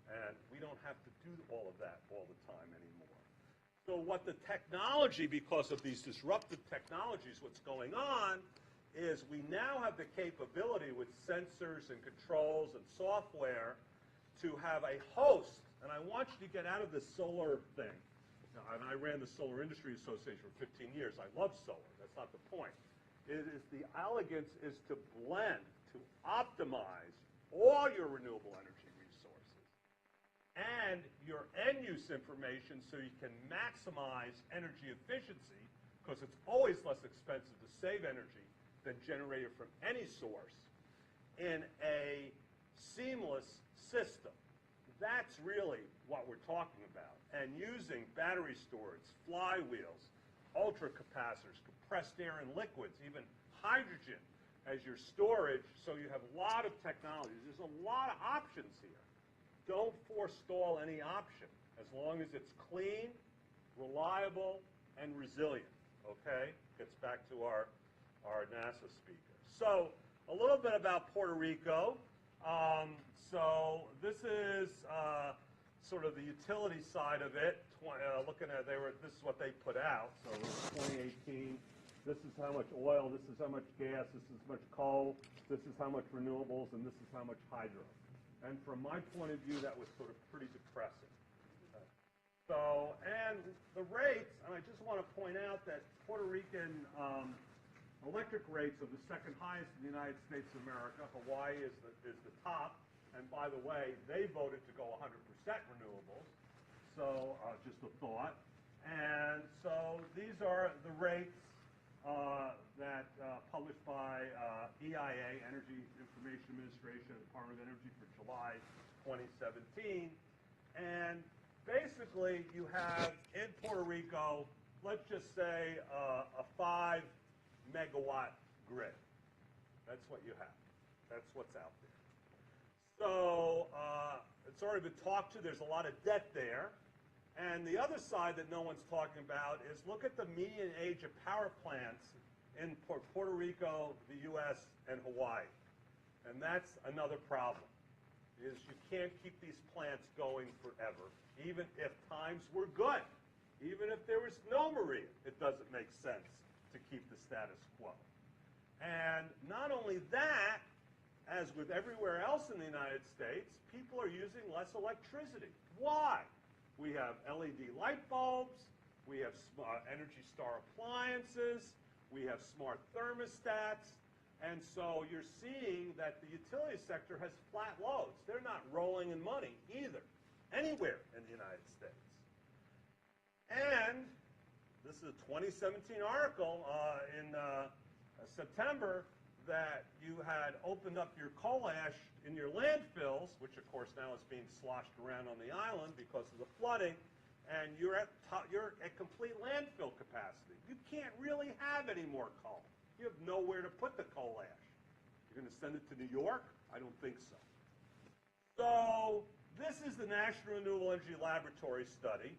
And we don't have to do all of that all the time anymore. So what the technology, because of these disruptive technologies, what's going on is we now have the capability with sensors and controls and software to have a host And I want you to get out of this solar thing. Now, and I ran the Solar Industry Association for 15 years. I love solar. That's not the point. It is the elegance is to blend, to optimize all your renewable energy resources and your end-use information so you can maximize energy efficiency, because it's always less expensive to save energy than generate it from any source, in a seamless system. That's really what we're talking about. And using battery storage, flywheels, ultracapacitors, compressed air and liquids, even hydrogen as your storage, so you have a lot of technologies. There's a lot of options here. Don't forestall any option, as long as it's clean, reliable, and resilient, okay? Gets back to our NASA speaker. So a little bit about Puerto Rico. So this is sort of the utility side of it. Looking at, this is what they put out. So 2018, this is how much oil, this is how much gas, this is how much coal, this is how much renewables, and this is how much hydro. And from my point of view, that was sort of pretty depressing. So, and the rates, and I just want to point out that Puerto Rican electric rates are the second highest in the United States of America. Hawaii is the top. And by the way, they voted to go 100% renewables. So just a thought. And so these are the rates that published by EIA, Energy Information Administration, Department of Energy, for July 2017. And basically, you have in Puerto Rico, let's just say a 5 megawatt grid. That's what you have. That's what's out there. So it's already been talked to. There's a lot of debt there. And the other side that no one's talking about is look at the median age of power plants in Puerto Rico, the U.S., and Hawaii. And that's another problem, is you can't keep these plants going forever, even if times were good. Even if there was no Maria, it doesn't make sense to keep the status quo. And not only that, as with everywhere else in the United States, people are using less electricity. Why? We have LED light bulbs, we have Energy Star appliances, we have smart thermostats, and so you're seeing that the utility sector has flat loads. They're not rolling in money either, anywhere in the United States. And this is a 2017 article in September that you had opened up your coal ash in your landfills, which of course now is being sloshed around on the island because of the flooding, and you're at complete landfill capacity. You can't really have any more coal. You have nowhere to put the coal ash. You're going to send it to New York? I don't think so. So this is the National Renewable Energy Laboratory study,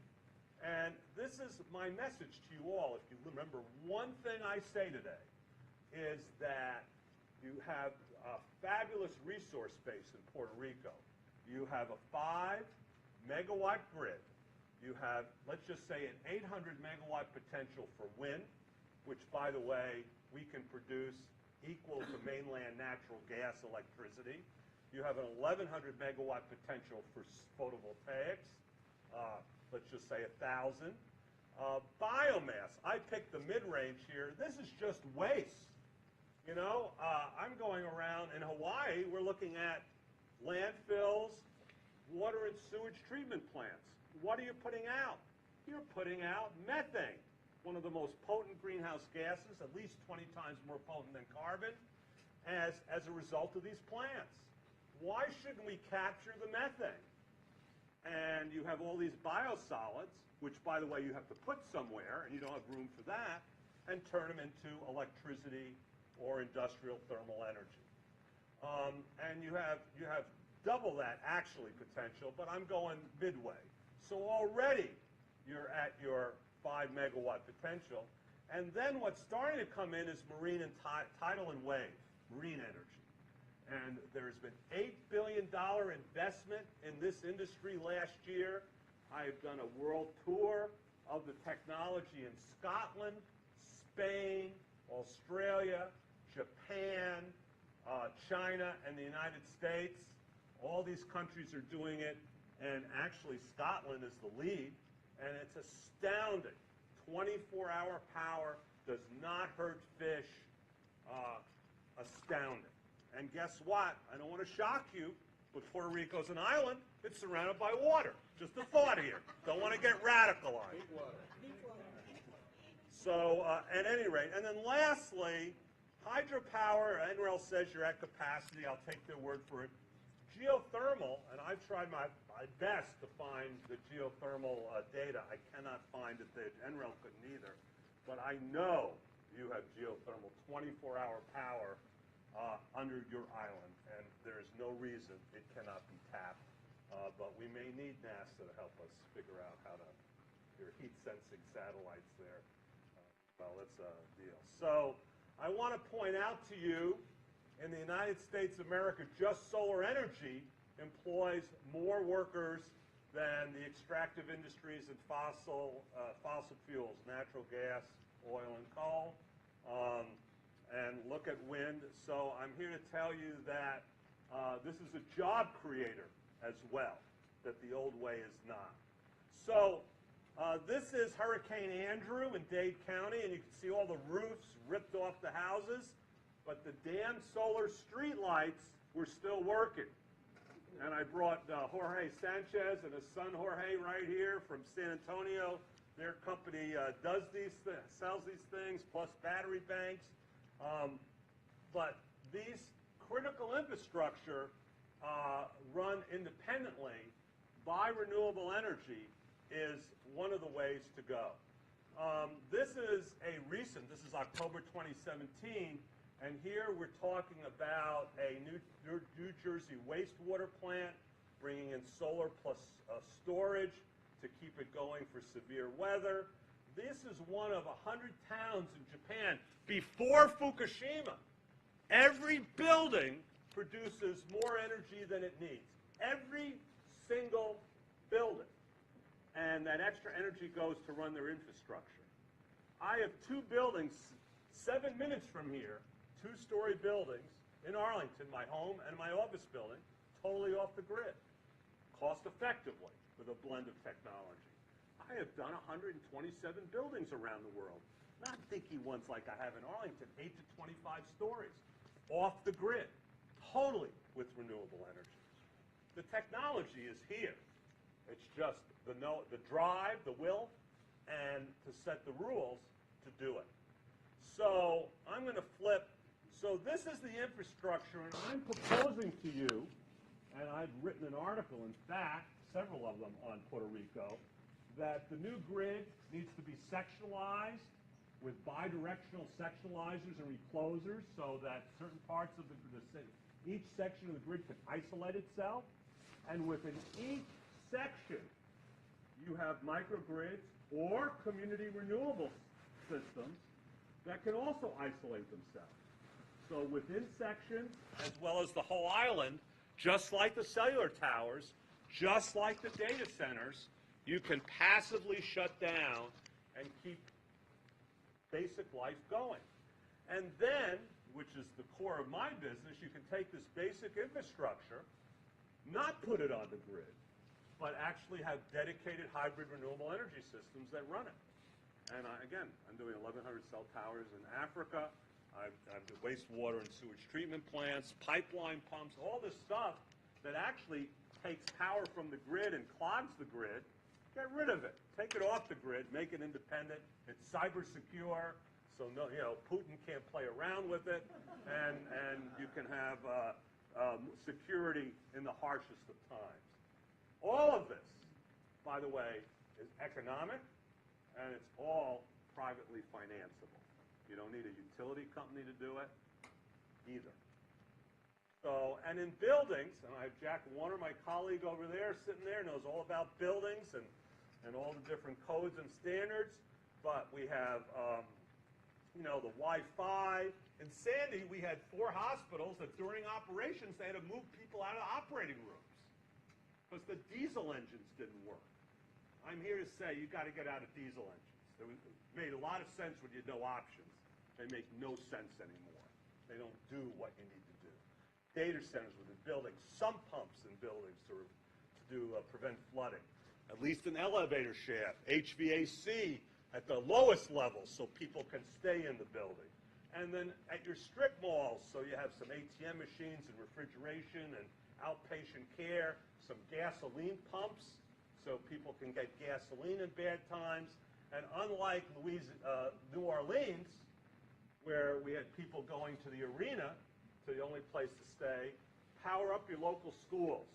and this is my message to you all. If you remember one thing I say today, is that you have a fabulous resource base in Puerto Rico. You have a 5 megawatt grid. You have, let's just say, an 800 megawatt potential for wind, which, by the way, we can produce equal to mainland natural gas electricity. You have an 1,100 megawatt potential for photovoltaics. Let's just say 1,000. Biomass, I picked the mid-range here. This is just waste. You know, I'm going around in Hawaii, we're looking at landfills, water and sewage treatment plants. What are you putting out? You're putting out methane, one of the most potent greenhouse gases, at least 20 times more potent than carbon, as a result of these plants. Why shouldn't we capture the methane? And you have all these biosolids, which, by the way, you have to put somewhere, and you don't have room for that, and turn them into electricity or industrial thermal energy. And you have double that, actually, potential, but I'm going midway. So already you're at your 5 megawatt potential. And then what's starting to come in is marine and tidal and wave, marine energy. And there's been $8 billion investment in this industry last year. I've done a world tour of the technology in Scotland, Spain, Australia, Japan, China, and the United States. All these countries are doing it, and actually Scotland is the lead, and it's astounding. 24-hour power does not hurt fish. Astounding. And guess what? I don't want to shock you, but Puerto Rico's an island. It's surrounded by water. Just a thought here. Don't want to get radical on you. So, at any rate, and then lastly, hydropower, NREL says you're at capacity. I'll take their word for it. Geothermal, and I've tried my best to find the geothermal data. I cannot find it. The NREL couldn't either. But I know you have geothermal 24-hour power under your island, and there is no reason it cannot be tapped. But we may need NASA to help us figure out how to, your heat sensing satellites there. Well, that's a deal. So I want to point out to you, in the United States of America, just solar energy employs more workers than the extractive industries and fossil fuels, natural gas, oil, and coal. And look at wind. So I'm here to tell you that this is a job creator as well, that the old way is not. So this is Hurricane Andrew in Dade County, and you can see all the roofs ripped off the houses, but the damn solar street lights were still working. And I brought Jorge Sanchez and his son Jorge right here from San Antonio. Their company does sells these things, plus battery banks. But these critical infrastructure run independently by renewable energy is one of the ways to go. This is this is October 2017, and here we're talking about a New Jersey wastewater plant bringing in solar plus storage to keep it going for severe weather. This is one of 100 towns in Japan before Fukushima. Every building produces more energy than it needs. Every single building. And that extra energy goes to run their infrastructure. I have two buildings 7 minutes from here, two-story buildings in Arlington, my home and my office building, totally off the grid, cost-effectively with a blend of technology. I have done 127 buildings around the world, not dinky ones like I have in Arlington, 8 to 25 stories, off the grid, totally with renewable energy. The technology is here. It's just the drive, the will, and to set the rules to do it. So I'm going to flip. So this is the infrastructure, and I'm proposing to you, and I've written an article, in fact, several of them on Puerto Rico, that the new grid needs to be sectionalized with bidirectional sectionalizers and reclosers so that certain parts of each section of the grid can isolate itself. And within each section, you have microgrids or community renewable systems that can also isolate themselves. So within sections, as well as the whole island, just like the cellular towers, just like the data centers, you can passively shut down and keep basic life going. And then, which is the core of my business, you can take this basic infrastructure, not put it on the grid, but actually have dedicated hybrid renewable energy systems that run it. And again, I'm doing 1,100 cell towers in Africa. I've done wastewater and sewage treatment plants, pipeline pumps, all this stuff that actually takes power from the grid and clogs the grid. Get rid of it. Take it off the grid. Make it independent. It's cyber secure, so Putin can't play around with it, and you can have security in the harshest of times. All of this, by the way, is economic, and it's all privately financeable. You don't need a utility company to do it either. So, and in buildings, and I have Jack Warner, my colleague over there, sitting there, knows all about buildings and all the different codes and standards. But we have, the Wi-Fi. In Sandy, we had 4 hospitals that during operations, they had to move people out of operating rooms because the diesel engines didn't work. I'm here to say you got to get out of diesel engines. It made a lot of sense when you had no options. They make no sense anymore. They don't do what you need to do. Data centers within buildings, sump pumps in buildings to prevent flooding. At least an elevator shaft, HVAC at the lowest level so people can stay in the building. And then at your strip malls, so you have some ATM machines and refrigeration and outpatient care, some gasoline pumps so people can get gasoline in bad times. And unlike New Orleans, where we had people going to the arena, to the only place to stay, power up your local schools.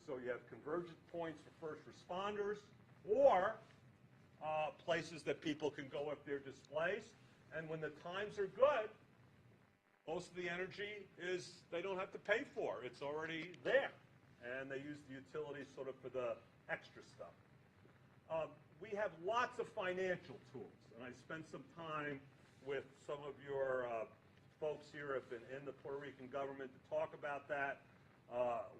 So you have convergence points for first responders or places that people can go if they're displaced. And when the times are good, most of the energy is they don't have to pay for. It's already there. And they use the utilities sort of for the extra stuff. We have lots of financial tools. And I spent some time with some of your folks here who have been in the Puerto Rican government to talk about that.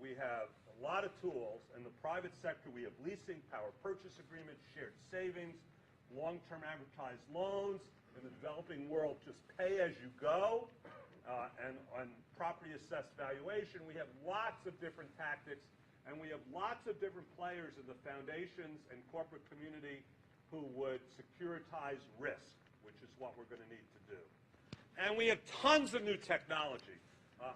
We have a lot of tools. In the private sector, we have leasing, power purchase agreements, shared savings, long-term amortized loans. In the developing world, just pay as you go. And on property assessed valuation, we have lots of different tactics, and we have lots of different players in the foundations and corporate community who would securitize risk, which is what we're going to need to do. And we have tons of new technology.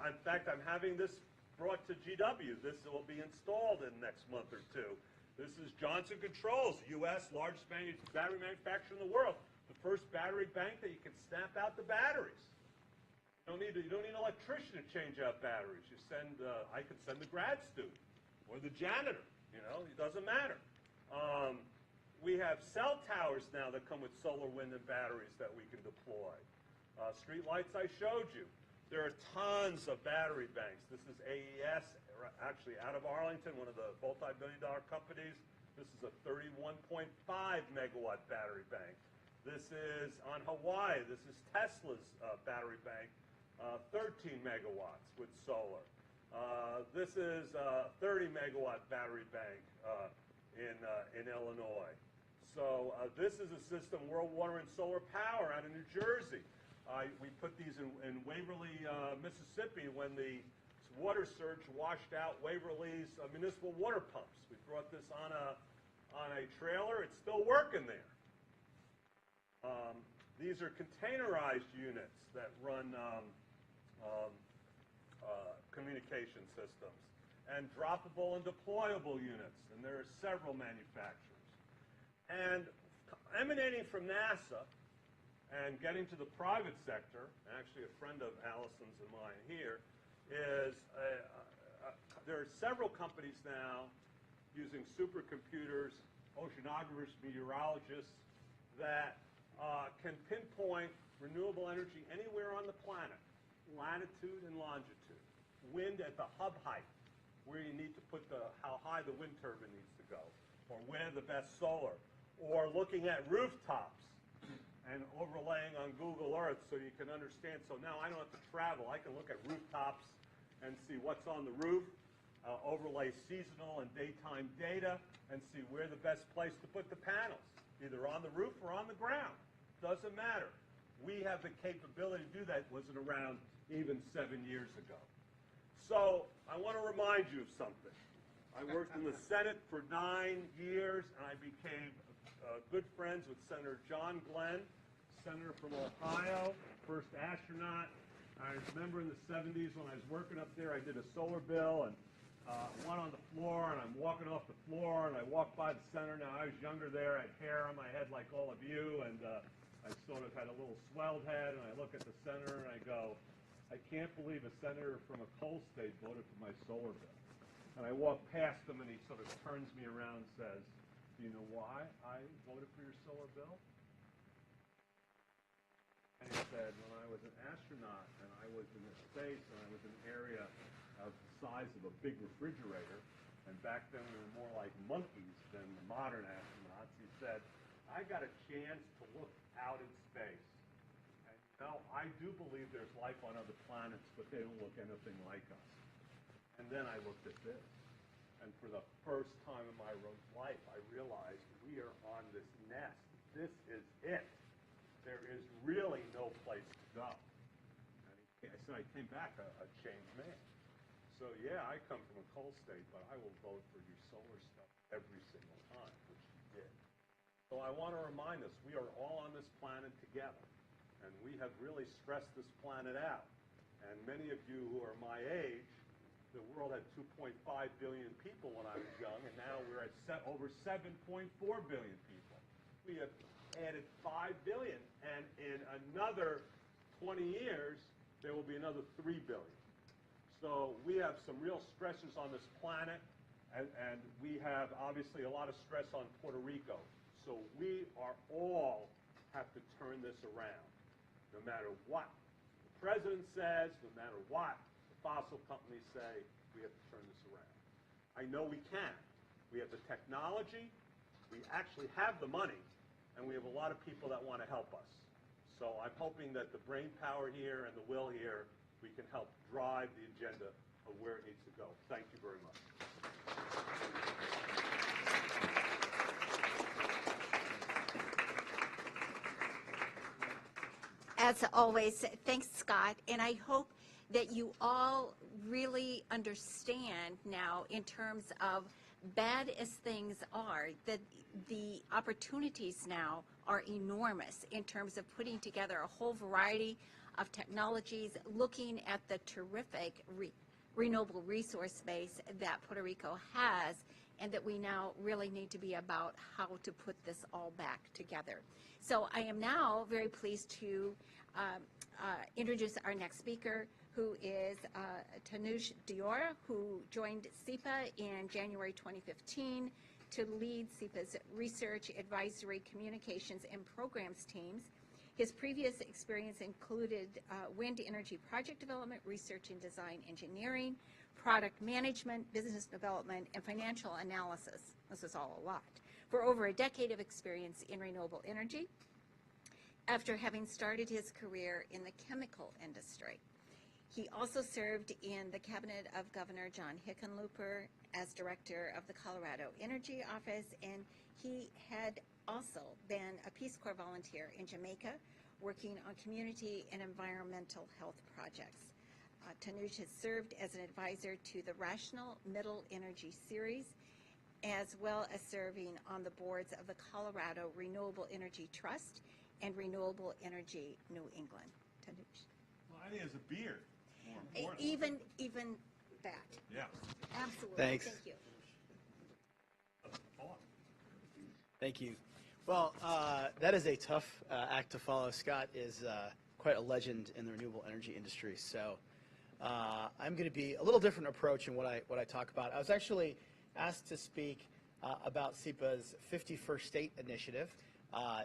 In fact, I'm having this brought to GW. This will be installed in the next month or two. This is Johnson Controls, U.S. largest battery manufacturer in the world. The first battery bank that you can snap out the batteries. You don't need an electrician to change out batteries. You send, I could send the grad student or the janitor. You know, it doesn't matter. We have cell towers now that come with solar, wind, and batteries that we can deploy. Street lights I showed you. There are tons of battery banks. This is AES, actually out of Arlington, one of the multi-billion-dollar companies. This is a 31.5 megawatt battery bank. This is on Hawaii. This is Tesla's battery bank, 13 megawatts with solar. This is a 30 megawatt battery bank in Illinois. So this is a system, World Water and Solar Power out of New Jersey. We put these in Waverly, Mississippi when the water surge washed out Waverly's municipal water pumps. We brought this on a trailer. It's still working there. These are containerized units that run communication systems, and droppable and deployable units, and there are several manufacturers. And emanating from NASA and getting to the private sector, actually a friend of Allison's and mine here, is there are several companies now using supercomputers, oceanographers, meteorologists, that can pinpoint renewable energy anywhere on the planet, latitude and longitude. Wind at the hub height, where you need to put how high the wind turbine needs to go, or where the best solar, or looking at rooftops and overlaying on Google Earth so you can understand. So now I don't have to travel. I can look at rooftops and see what's on the roof, overlay seasonal and daytime data, and see where the best place to put the panels, either on the roof or on the ground. Doesn't matter. We have the capability to do that. It wasn't around even 7 years ago. So I want to remind you of something. I worked in the Senate for 9 years, and I became good friends with Senator John Glenn, senator from Ohio, first astronaut. I remember in the 70s when I was working up there, I did a solar bill, and went on the floor, and I'm walking off the floor, and I walked by the senator. Now, I was younger there. I had hair on my head like all of you, and I sort of had a little swelled head, and I look at the senator, and I go, I can't believe a senator from a coal state voted for my solar bill. And I walk past him, and he sort of turns me around and says, do you know why I voted for your solar bill? And he said, when I was an astronaut, and I was in space, and I was in an area of the size of a big refrigerator, and back then we were more like monkeys than the modern astronauts, he said, I got a chance to look out in space. And now I do believe there's life on other planets, but they don't look anything like us. And then I looked at this. And for the first time in my life, I realized we are on this nest. This is it. There is really no place to go. And I said I came back a changed man. So yeah, I come from a coal state, but I will vote for your solar stuff every single time, which you did. So I want to remind us, we are all on this planet together, and we have really stressed this planet out. And many of you who are my age, the world had 2.5 billion people when I was young, and now we're at over 7.4 billion people. We have added 5 billion, and in another 20 years, there will be another 3 billion. So we have some real stressors on this planet, and we have obviously a lot of stress on Puerto Rico. So we are all have to turn this around, no matter what the president says, no matter what the fossil companies say, we have to turn this around. I know we can. We have the technology, we actually have the money, and we have a lot of people that want to help us. So I'm hoping that the brain power here and the will here, we can help drive the agenda of where it needs to go. Thank you very much. As always, thanks, Scott. And I hope that you all really understand now, in terms of bad as things are, that the opportunities now are enormous in terms of putting together a whole variety of technologies, looking at the terrific renewable resource base that Puerto Rico has, and that we now really need to be about how to put this all back together. So I am now very pleased to introduce our next speaker, who is Tanuj Diora, who joined SEPA in January 2015 to lead SEPA's research, advisory, communications, and programs teams. His previous experience included wind energy project development, research and design engineering, product management, business development, and financial analysis. This is all a lot. For over a decade of experience in renewable energy, after having started his career in the chemical industry. He also served in the cabinet of Governor John Hickenlooper as director of the Colorado Energy Office, and he had also been a Peace Corps volunteer in Jamaica, working on community and environmental health projects. Tanuj has served as an advisor to the Rational Middle Energy Series, as well as serving on the boards of the Colorado Renewable Energy Trust and Renewable Energy New England. Tanuj. Well, I think it's a beard, more importantly. Even that. Yeah. Absolutely. Thanks. Thank you. Thank you. Well, that is a tough act to follow. Scott is quite a legend in the renewable energy industry, so I'm going to be a little different approach in what I talk about. I was actually asked to speak about SEPA's 51st State Initiative.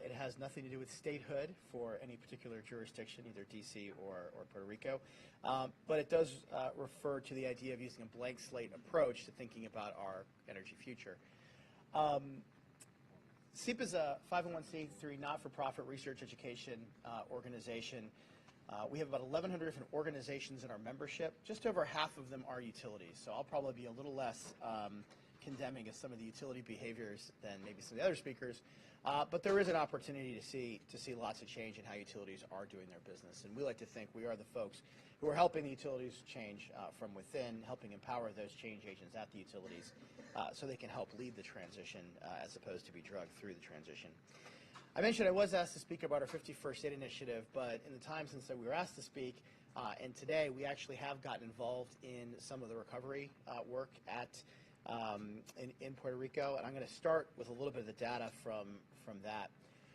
It has nothing to do with statehood for any particular jurisdiction, either D.C. or Puerto Rico, but it does refer to the idea of using a blank slate approach to thinking about our energy future. SEPA is a 501c3 not-for-profit research education organization. We have about 1,100 different organizations in our membership. Just over half of them are utilities, so I'll probably be a little less condemning of some of the utility behaviors than maybe some of the other speakers. But there is an opportunity to see lots of change in how utilities are doing their business. And we like to think we are the folks who are helping the utilities change from within, helping empower those change agents at the utilities so they can help lead the transition as opposed to be drugged through the transition. I mentioned I was asked to speak about our 51st State Initiative, but in the time since we were asked to speak, and today we actually have gotten involved in some of the recovery work in Puerto Rico, and I'm going to start with a little bit of the data from that.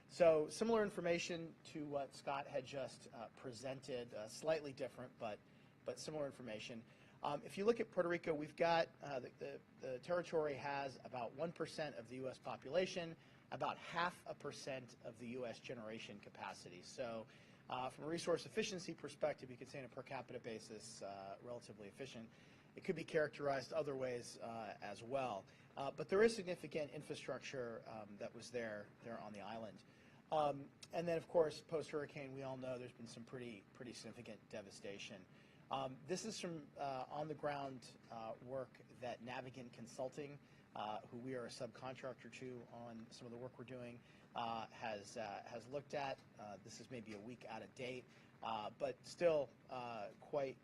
So similar information to what Scott had just presented, slightly different, but similar information. If you look at Puerto Rico, we've got the territory has about 1% of the U.S. population, about 0.5% of the U.S. generation capacity. So from a resource efficiency perspective, you could say on a per capita basis, relatively efficient. It could be characterized other ways as well. But there is significant infrastructure that was there on the island. And then, of course, post-hurricane, we all know there's been some pretty significant devastation. This is from on-the-ground work that Navigant Consulting, who we are a subcontractor to on some of the work we're doing, has looked at. This is maybe a week out of date, but still quite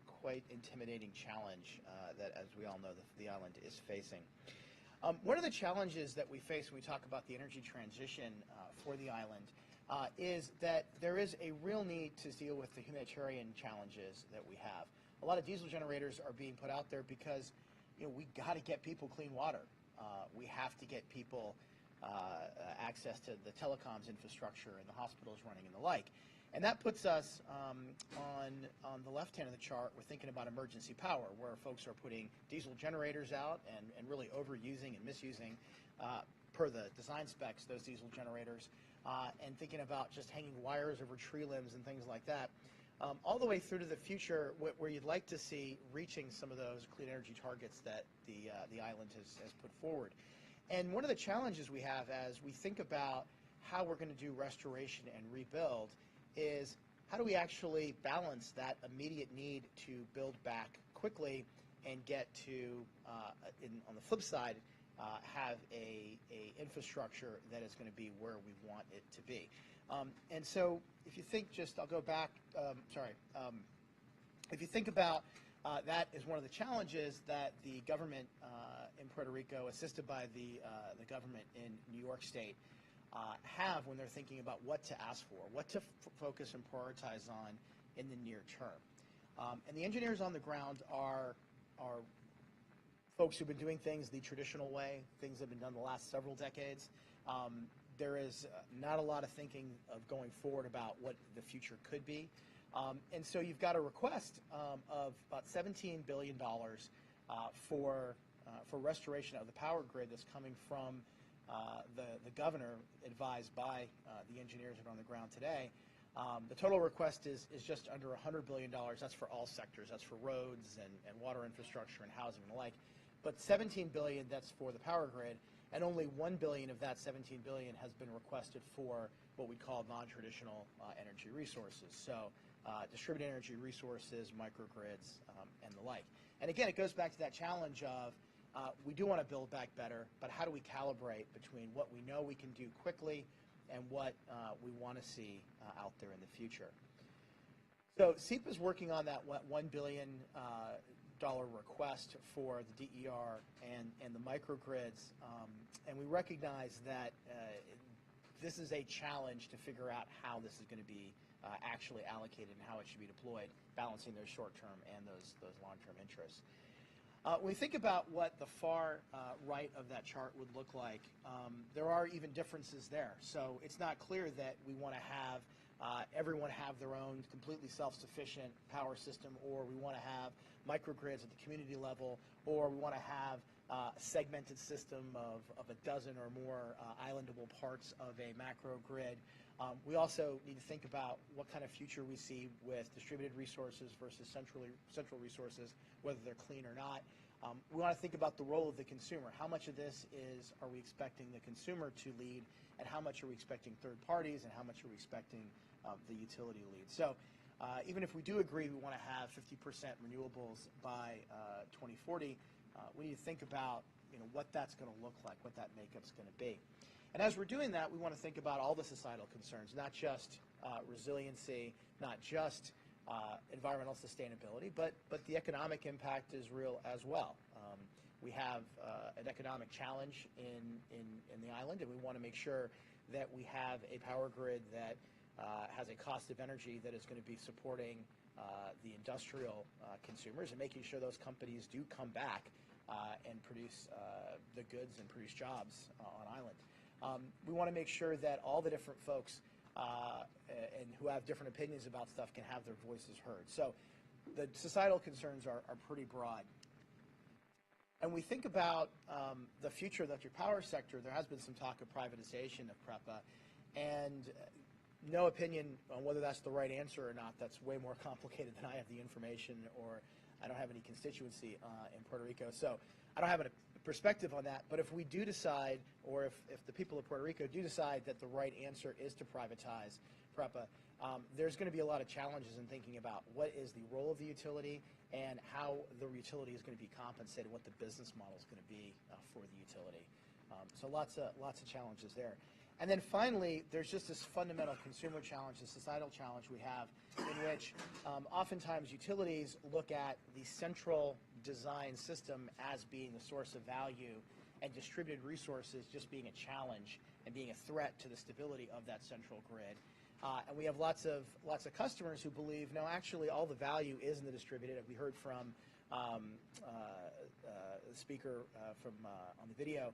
intimidating challenge that, as we all know, the island is facing. One of the challenges that we face when we talk about the energy transition for the island is that there is a real need to deal with the humanitarian challenges that we have. A lot of diesel generators are being put out there because, we got to get people clean water. We have to get people access to the telecoms infrastructure and the hospitals running and the like. And that puts us on the left hand of the chart. We're thinking about emergency power, where folks are putting diesel generators out and really overusing and misusing, per the design specs, those diesel generators, and thinking about just hanging wires over tree limbs and things like that, all the way through to the future, where you'd like to see reaching some of those clean energy targets that the island has put forward. And one of the challenges we have as we think about how we're going to do restoration and rebuild is, how do we actually balance that immediate need to build back quickly and get to, on the flip side, have a infrastructure that is going to be where we want it to be. And so if you think I'll go back, if you think about that is one of the challenges that the government in Puerto Rico, assisted by the government in New York State, have when they're thinking about what to ask for, what to focus and prioritize on in the near term. And the engineers on the ground are folks who've been doing things the traditional way, things that have been done the last several decades. There is not a lot of thinking of going forward about what the future could be. And so you've got a request of about $17 billion for restoration of the power grid that's coming from the governor, advised by the engineers that are on the ground today. The total request is just under $100 billion. That's for all sectors. That's for roads and water infrastructure and housing and the like. But $17 billion, that's for the power grid, and only $1 billion of that $17 billion has been requested for what we call non-traditional energy resources. So distributed energy resources, microgrids, and the like. And again, it goes back to that challenge of we do want to build back better, but how do we calibrate between what we know we can do quickly and what we want to see out there in the future? So SEPA is working on that $1 billion request for the DER and the microgrids, and we recognize that this is a challenge to figure out how this is going to be actually allocated and how it should be deployed, balancing those short-term and those long-term interests. When we think about what the far right of that chart would look like, there are even differences there. So it's not clear that we want to have everyone have their own completely self-sufficient power system, or we want to have microgrids at the community level, or we want to have a segmented system of a dozen or more islandable parts of a macro grid. We also need to think about what kind of future we see with distributed resources versus central resources, whether they're clean or not. We want to think about the role of the consumer. How much of this are we expecting the consumer to lead, and how much are we expecting third parties, and how much are we expecting the utility lead? So even if we do agree we want to have 50% renewables by 2040, we need to think about what that's going to look like, what that makeup's going to be. And as we're doing that, we want to think about all the societal concerns, not just resiliency, not just environmental sustainability, but the economic impact is real as well. We have an economic challenge in the island, and we want to make sure that we have a power grid that has a cost of energy that is going to be supporting the industrial consumers, and making sure those companies do come back and produce the goods and produce jobs on island. We want to make sure that all the different folks and who have different opinions about stuff can have their voices heard. So the societal concerns are pretty broad. And we think about the future of the electric power sector. There has been some talk of privatization of PREPA, and no opinion on whether that's the right answer or not. That's way more complicated than I have the information, or I don't have any constituency in Puerto Rico. So I don't have a perspective on that. But if we do decide, or if the people of Puerto Rico do decide that the right answer is to privatize PREPA, there's going to be a lot of challenges in thinking about what is the role of the utility and how the utility is going to be compensated, what the business model is going to be for the utility. So lots of challenges there. And then finally, there's just this fundamental consumer challenge, the societal challenge we have, in which oftentimes utilities look at the central design system as being the source of value, and distributed resources just being a challenge and being a threat to the stability of that central grid. And we have lots of customers who believe, no, actually all the value is in the distributed. We heard from the speaker on the video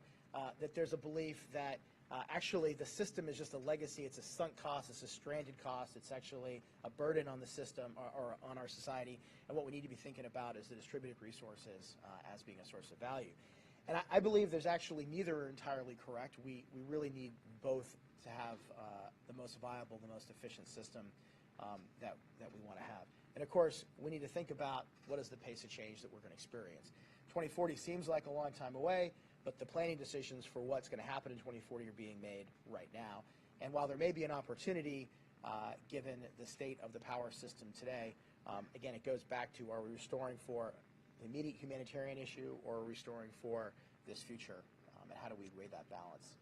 that there's a belief that actually the system is just a legacy. It's a sunk cost. It's a stranded cost. It's actually a burden on the system or on our society. And what we need to be thinking about is the distributed resources as being a source of value. And I believe there's actually neither are entirely correct. We really need both to have the most viable, the most efficient system that we want to have. And of course, we need to think about what is the pace of change that we're going to experience. 2040 seems like a long time away, but the planning decisions for what's going to happen in 2040 are being made right now. And while there may be an opportunity, given the state of the power system today, again, it goes back to, are we restoring for the immediate humanitarian issue, or are we restoring for this future, and how do we weigh that balance?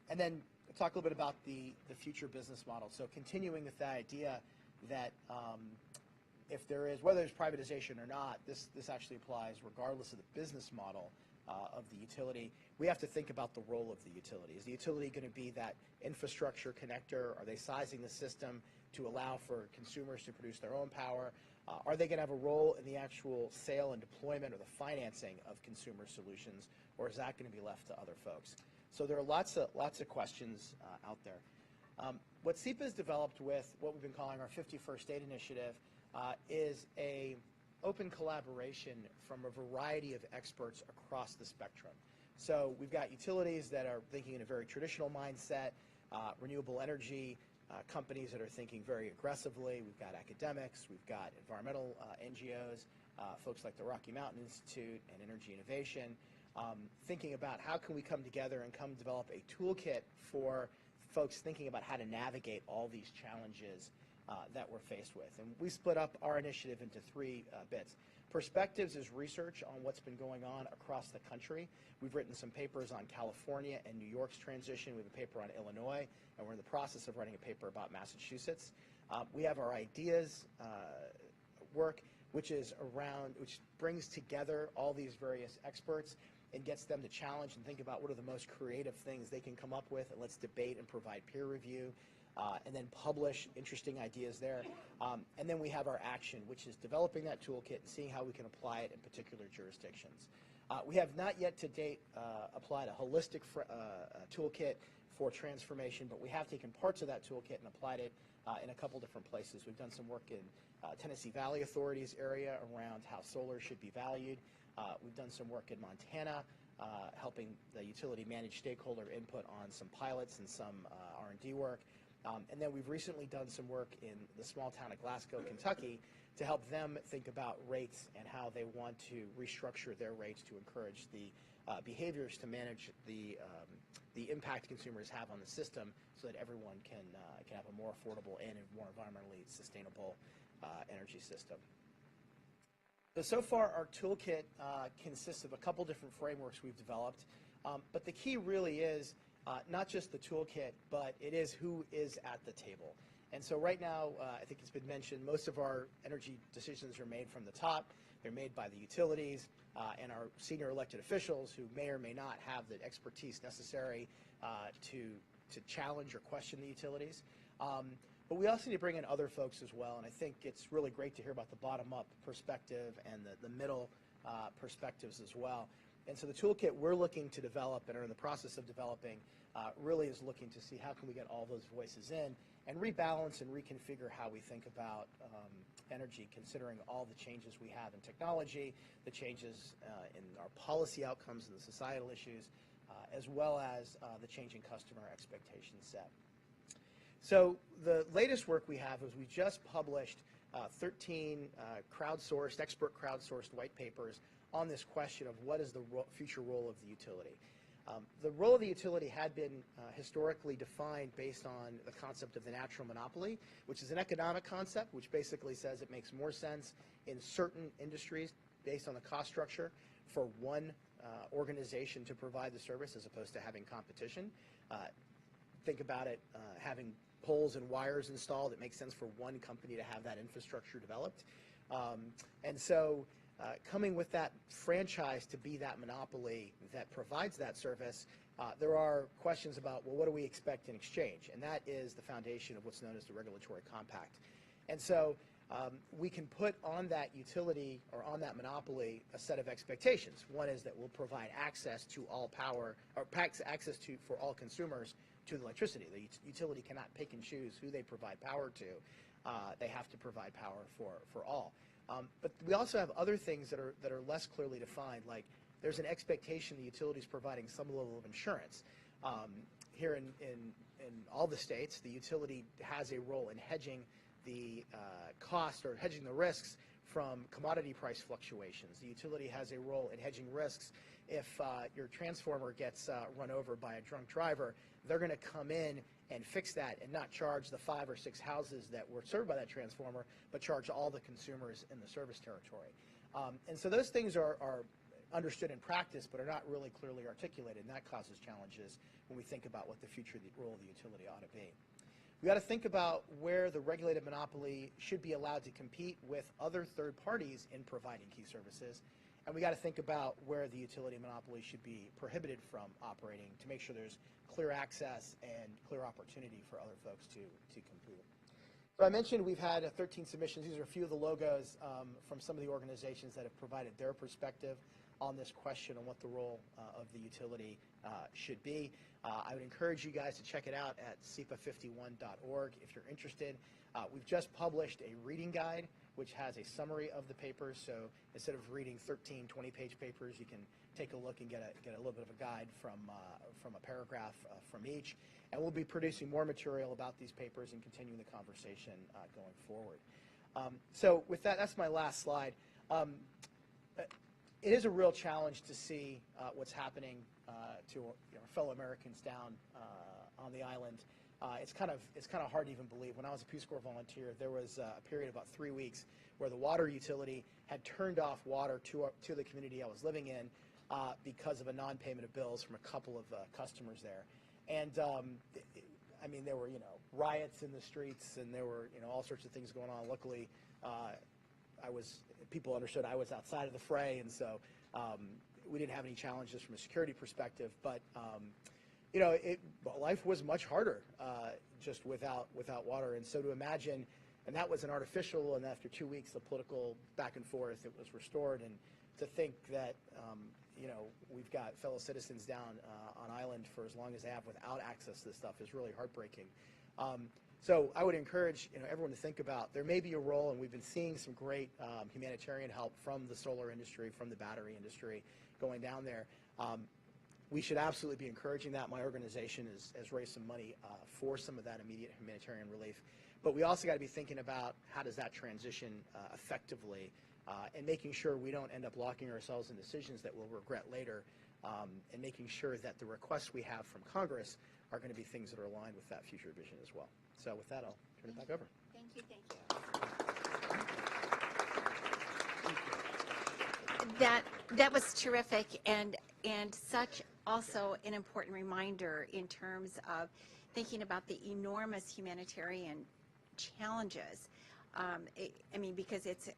And then talk a little bit about the future business model. So continuing with that idea that if there is, whether there's privatization or not, this actually applies regardless of the business model of the utility. We have to think about the role of the utility. Is the utility going to be that infrastructure connector? Are they sizing the system to allow for consumers to produce their own power? Are they going to have a role in the actual sale and deployment or the financing of consumer solutions, or is that going to be left to other folks? So there are lots of questions out there. What SEPA has developed with what we've been calling our 51st State Initiative is a open collaboration from a variety of experts across the spectrum. So we've got utilities that are thinking in a very traditional mindset, renewable energy companies that are thinking very aggressively. We've got academics, we've got environmental NGOs, folks like the Rocky Mountain Institute and Energy Innovation, thinking about how can we come together and come develop a toolkit for folks thinking about how to navigate all these challenges that we're faced with. And we split up our initiative into three bits. Perspectives is research on what's been going on across the country. We've written some papers on California and New York's transition. We have a paper on Illinois, and we're in the process of writing a paper about Massachusetts. We have our ideas work, which brings together all these various experts and gets them to challenge and think about what are the most creative things they can come up with, and let's debate and provide peer review. And then publish interesting ideas there. And then we have our action, which is developing that toolkit and seeing how we can apply it in particular jurisdictions. We have not yet to date applied a holistic toolkit for transformation, but we have taken parts of that toolkit and applied it in a couple different places. We've done some work in Tennessee Valley Authority's area around how solar should be valued. We've done some work in Montana, helping the utility manage stakeholder input on some pilots and some R&D work. And then we've recently done some work in the small town of Glasgow, Kentucky, to help them think about rates and how they want to restructure their rates to encourage the behaviors to manage the impact consumers have on the system, so that everyone can have a more affordable and a more environmentally sustainable energy system. So far, our toolkit consists of a couple different frameworks we've developed, but the key really is not just the toolkit, but it is who is at the table. And so right now, I think it's been mentioned, most of our energy decisions are made from the top. They're made by the utilities and our senior elected officials who may or may not have the expertise necessary to challenge or question the utilities. But we also need to bring in other folks as well, and I think it's really great to hear about the bottom-up perspective and the middle perspectives as well. And so the toolkit we're looking to develop and are in the process of developing really is looking to see how can we get all those voices in and rebalance and reconfigure how we think about energy, considering all the changes we have in technology, the changes in our policy outcomes and the societal issues, as well as the changing customer expectation set. So the latest work we have is we just published 13 expert crowdsourced white papers on this question of what is the future role of the utility. The role of the utility had been historically defined based on the concept of the natural monopoly, which is an economic concept, which basically says it makes more sense in certain industries based on the cost structure for one organization to provide the service as opposed to having competition. think about it having poles and wires installed. It makes sense for one company to have that infrastructure developed. And so coming with that franchise to be that monopoly that provides that service, there are questions about, well, what do we expect in exchange? And that is the foundation of what's known as the regulatory compact. And so we can put on that utility or on that monopoly a set of expectations. One is that we'll provide access to all power, or access to for all consumers to the electricity. The utility cannot pick and choose who they provide power to. They have to provide power for all. But we also have other things that are less clearly defined, like there's an expectation the utility is providing some level of insurance. Here in all the states, the utility has a role in hedging the cost or hedging the risks from commodity price fluctuations. The utility has a role in hedging risks. If your transformer gets run over by a drunk driver, they're going to come in and fix that and not charge the 5 or 6 houses that were served by that transformer, but charge all the consumers in the service territory. And so those things are understood in practice, but are not really clearly articulated, and that causes challenges when we think about what the future role of the utility ought to be. We got to think about where the regulated monopoly should be allowed to compete with other third parties in providing key services. And we got to think about where the utility monopoly should be prohibited from operating to make sure there's clear access and clear opportunity for other folks to compete. So I mentioned we've had 13 submissions. These are a few of the logos from some of the organizations that have provided their perspective on this question on what the role of the utility should be. I would encourage you guys to check it out at SEPA51.org if you're interested. We've just published a reading guide which has a summary of the papers, so instead of reading 13 20-page papers, you can take a look and get a little bit of a guide from a paragraph from each. And we'll be producing more material about these papers and continuing the conversation going forward. So with that, that's my last slide. It is a real challenge to see what's happening to our fellow Americans down on the island. It's kind of hard to even believe. When I was a Peace Corps volunteer, there was a period of about 3 weeks where the water utility had turned off water to the community I was living in because of a non-payment of bills from a couple of customers there. And I mean, there were riots in the streets, and there were all sorts of things going on. Luckily, people understood I was outside of the fray, and so we didn't have any challenges from a security perspective. But life was much harder just without water. And so to imagine, and that was an artificial, and after 2 weeks, the political back and forth, it was restored. And to think that we've got fellow citizens down on island for as long as they have without access to this stuff is really heartbreaking. So I would encourage everyone to think about there may be a role, and we've been seeing some great humanitarian help from the solar industry, from the battery industry going down there. We should absolutely be encouraging that. My organization has raised some money for some of that immediate humanitarian relief. But we also got to be thinking about how does that transition effectively and making sure we don't end up locking ourselves in decisions that we'll regret later, and making sure that the requests we have from Congress are going to be things that are aligned with that future vision as well. So with that, I'll turn it back over. Thank you. That was terrific, and such also an important reminder in terms of thinking about the enormous humanitarian challenges. I mean, because it's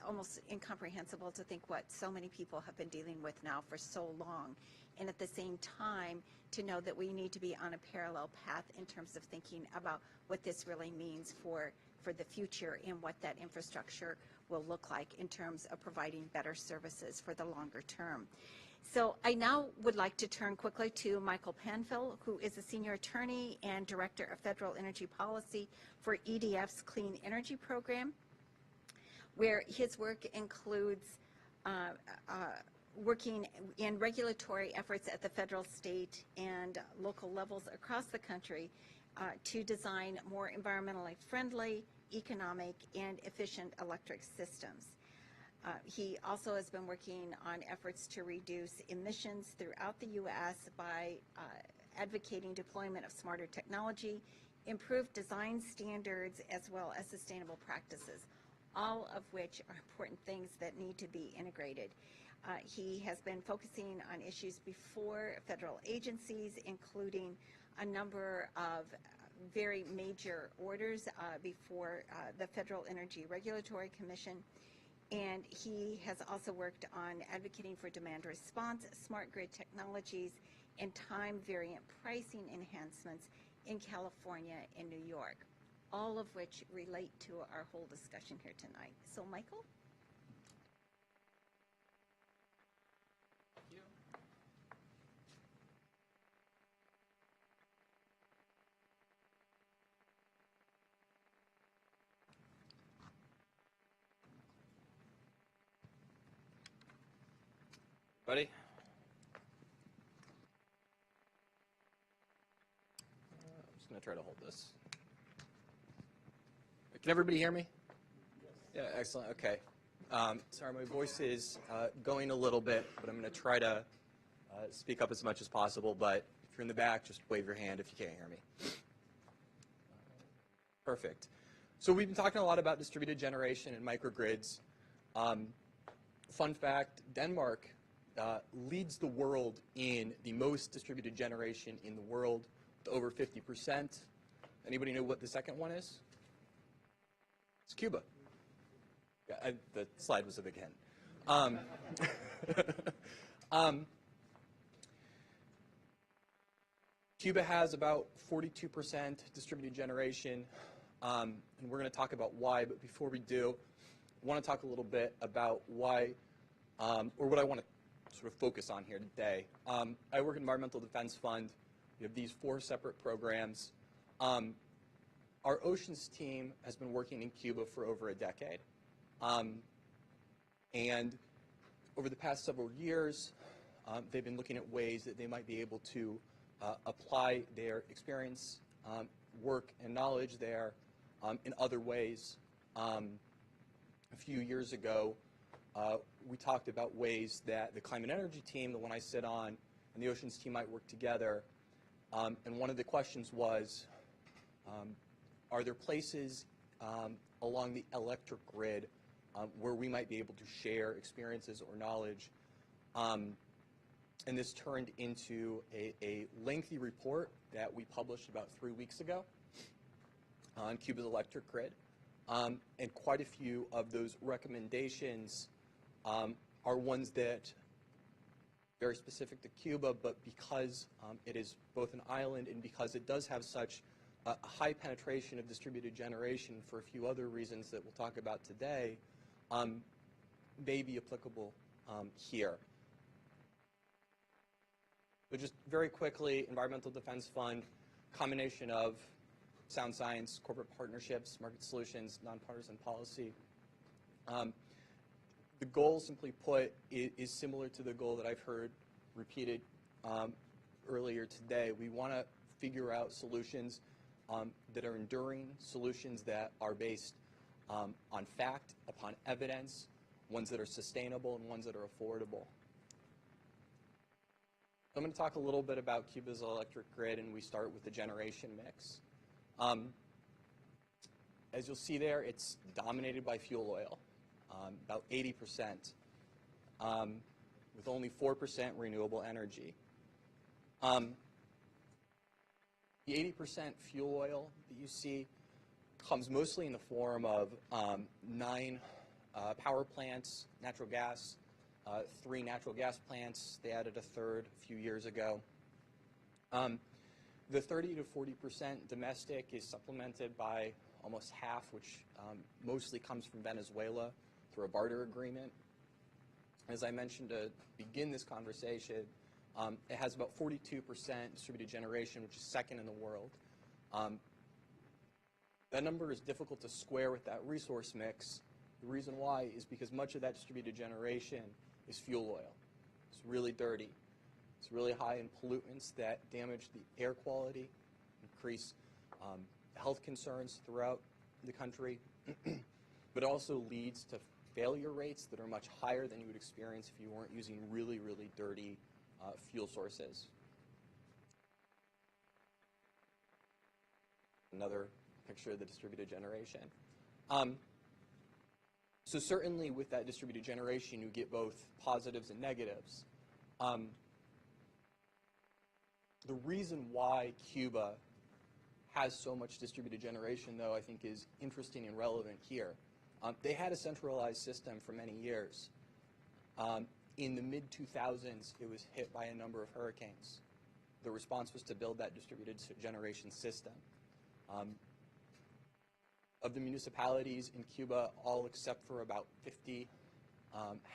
almost incomprehensible to think what so many people have been dealing with now for so long, and at the same time to know that we need to be on a parallel path in terms of thinking about what this really means for the future and what that infrastructure will look like in terms of providing better services for the longer term. So I now would like to turn quickly to Michael Panfil, who is a senior attorney and director of federal energy policy for EDF's Clean Energy Program, where his work includes working in regulatory efforts at the federal, state, and local levels across the country to design more environmentally friendly, economic, and efficient electric systems. He also has been working on efforts to reduce emissions throughout the U.S. by advocating deployment of smarter technology, improved design standards, as well as sustainable practices, all of which are important things that need to be integrated. He has been focusing on issues before federal agencies, including a number of very major orders before the Federal Energy Regulatory Commission. And he has also worked on advocating for demand response, smart grid technologies, and time variant pricing enhancements in California and New York, all of which relate to our whole discussion here tonight. So, Michael? Ready? I'm just going to try to hold this. Can everybody hear me? Yeah, excellent. Okay. Sorry, my voice is going a little bit, but I'm going to try to speak up as much as possible. But if you're in the back, just wave your hand if you can't hear me. Perfect. So we've been talking a lot about distributed generation and microgrids. Fun fact, Denmark leads the world in the most distributed generation in the world, with over 50%. Anybody know what the second one is? It's Cuba. Yeah, the slide was a big hint. Cuba has about 42% distributed generation, and we're going to talk about why. But before we do, I want to talk a little bit about why, or what I want to sort of focus on here today. I work at Environmental Defense Fund. We have these 4 separate programs. Our oceans team has been working in Cuba for over a decade. And over the past several years, they've been looking at ways that they might be able to apply their experience, work, and knowledge there in other ways. A few years ago, we talked about ways that the climate energy team, the one I sit on, and the oceans team might work together. And one of the questions was, are there places along the electric grid where we might be able to share experiences or knowledge? And this turned into a lengthy report that we published about 3 weeks ago on Cuba's electric grid. And quite a few of those recommendations are ones that are very specific to Cuba, but because it is both an island and because it does have such a high penetration of distributed generation for a few other reasons that we'll talk about today, may be applicable here. So just very quickly, Environmental Defense Fund, combination of sound science, corporate partnerships, market solutions, nonpartisan policy. The goal, simply put, is similar to the goal that I've heard repeated earlier today. We want to figure out solutions that are enduring, solutions that are based on fact, upon evidence, ones that are sustainable, and ones that are affordable. I'm going to talk a little bit about Cuba's electric grid, and we start with the generation mix. As you'll see there, it's dominated by fuel oil, about 80%, with only 4% renewable energy. The 80% fuel oil that you see comes mostly in the form of 9 power plants, natural gas, 3 natural gas plants. They added a third a few years ago. The 30 to 40% domestic is supplemented by almost half, which mostly comes from Venezuela through a barter agreement. As I mentioned to begin this conversation, it has about 42% distributed generation, which is second in the world. That number is difficult to square with that resource mix. The reason why is because much of that distributed generation is fuel oil. It's really dirty. It's really high in pollutants that damage the air quality, increase health concerns throughout the country, but also leads to failure rates that are much higher than you would experience if you weren't using really, really dirty fuel sources. Another picture of the distributed generation. So certainly with that distributed generation, you get both positives and negatives. The reason why Cuba has so much distributed generation, though, I think is interesting and relevant here. They had a centralized system for many years. In the mid-2000s, it was hit by a number of hurricanes. The response was to build that distributed generation system. Of the municipalities in Cuba, all except for about 50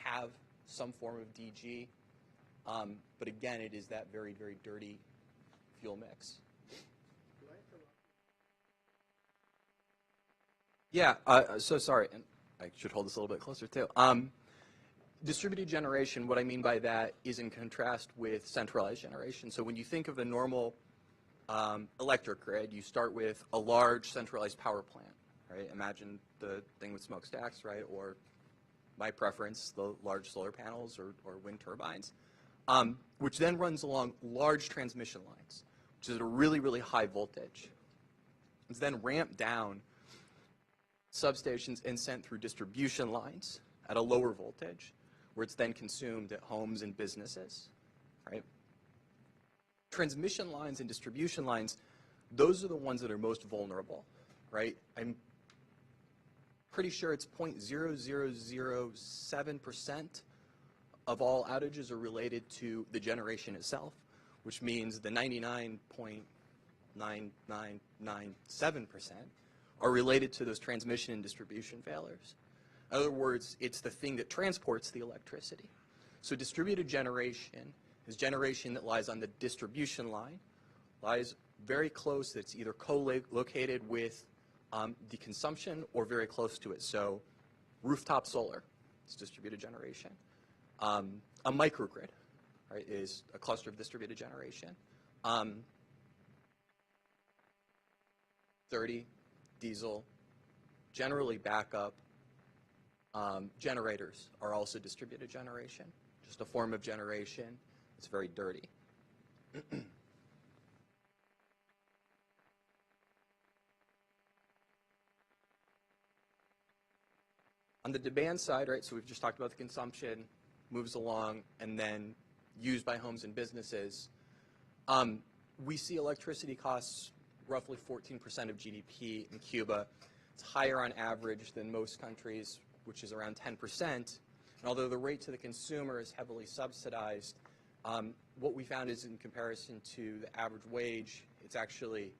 have some form of DG. But again, it is that very, very dirty fuel mix. Yeah, so sorry, and I should hold this a little bit closer too. Distributed generation, what I mean by that is in contrast with centralized generation. So when you think of a normal electric grid, you start with a large centralized power plant, right? Imagine the thing with smokestacks, right? Or my preference, the large solar panels or wind turbines, which then runs along large transmission lines, which is at a really, really high voltage. It's then ramped down substations and sent through distribution lines at a lower voltage, where it's then consumed at homes and businesses, right? Transmission lines and distribution lines, those are the ones that are most vulnerable, right? I'm pretty sure it's 0.0007% of all outages are related to the generation itself, which means the 99.9997% are related to those transmission and distribution failures. In other words, it's the thing that transports the electricity. So distributed generation is generation that lies on the distribution line, lies very close, that's either co-located with the consumption or very close to it. So rooftop solar is distributed generation. A microgrid, right, is a cluster of distributed generation. 30 diesel, generally backup. Generators are also distributed generation, just a form of generation. It's very dirty. On the demand side, right, so we've just talked about the consumption, moves along, and then used by homes and businesses. We see electricity costs roughly 14% of GDP in Cuba. It's higher on average than most countries, which is around 10%. And although the rate to the consumer is heavily subsidized, what we found is in comparison to the average wage, it's actually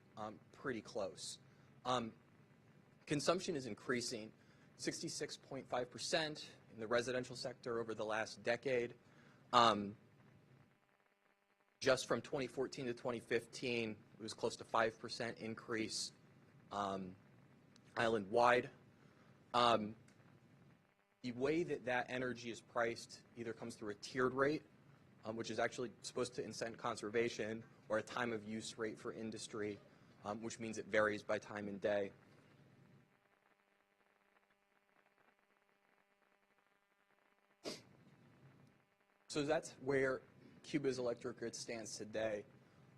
pretty close. Consumption is increasing, 66.5% in the residential sector over the last decade. Just from 2014 to 2015, it was close to 5% increase island-wide. The way that that energy is priced either comes through a tiered rate, which is actually supposed to incent conservation, or a time of use rate for industry, which means it varies by time and day. So that's where Cuba's electric grid stands today.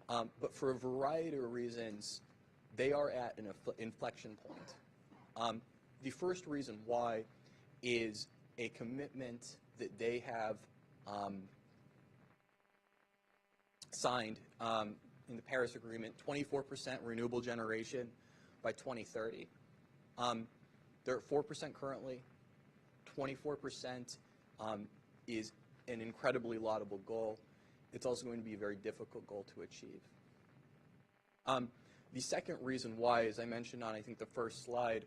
But for a variety of reasons, they are at an inflection point. The first reason why is a commitment that they have signed in the Paris Agreement, 24% renewable generation by 2030. They're at 4% currently. 24% is an incredibly laudable goal. It's also going to be a very difficult goal to achieve. The second reason why, as I mentioned on, I think, the first slide,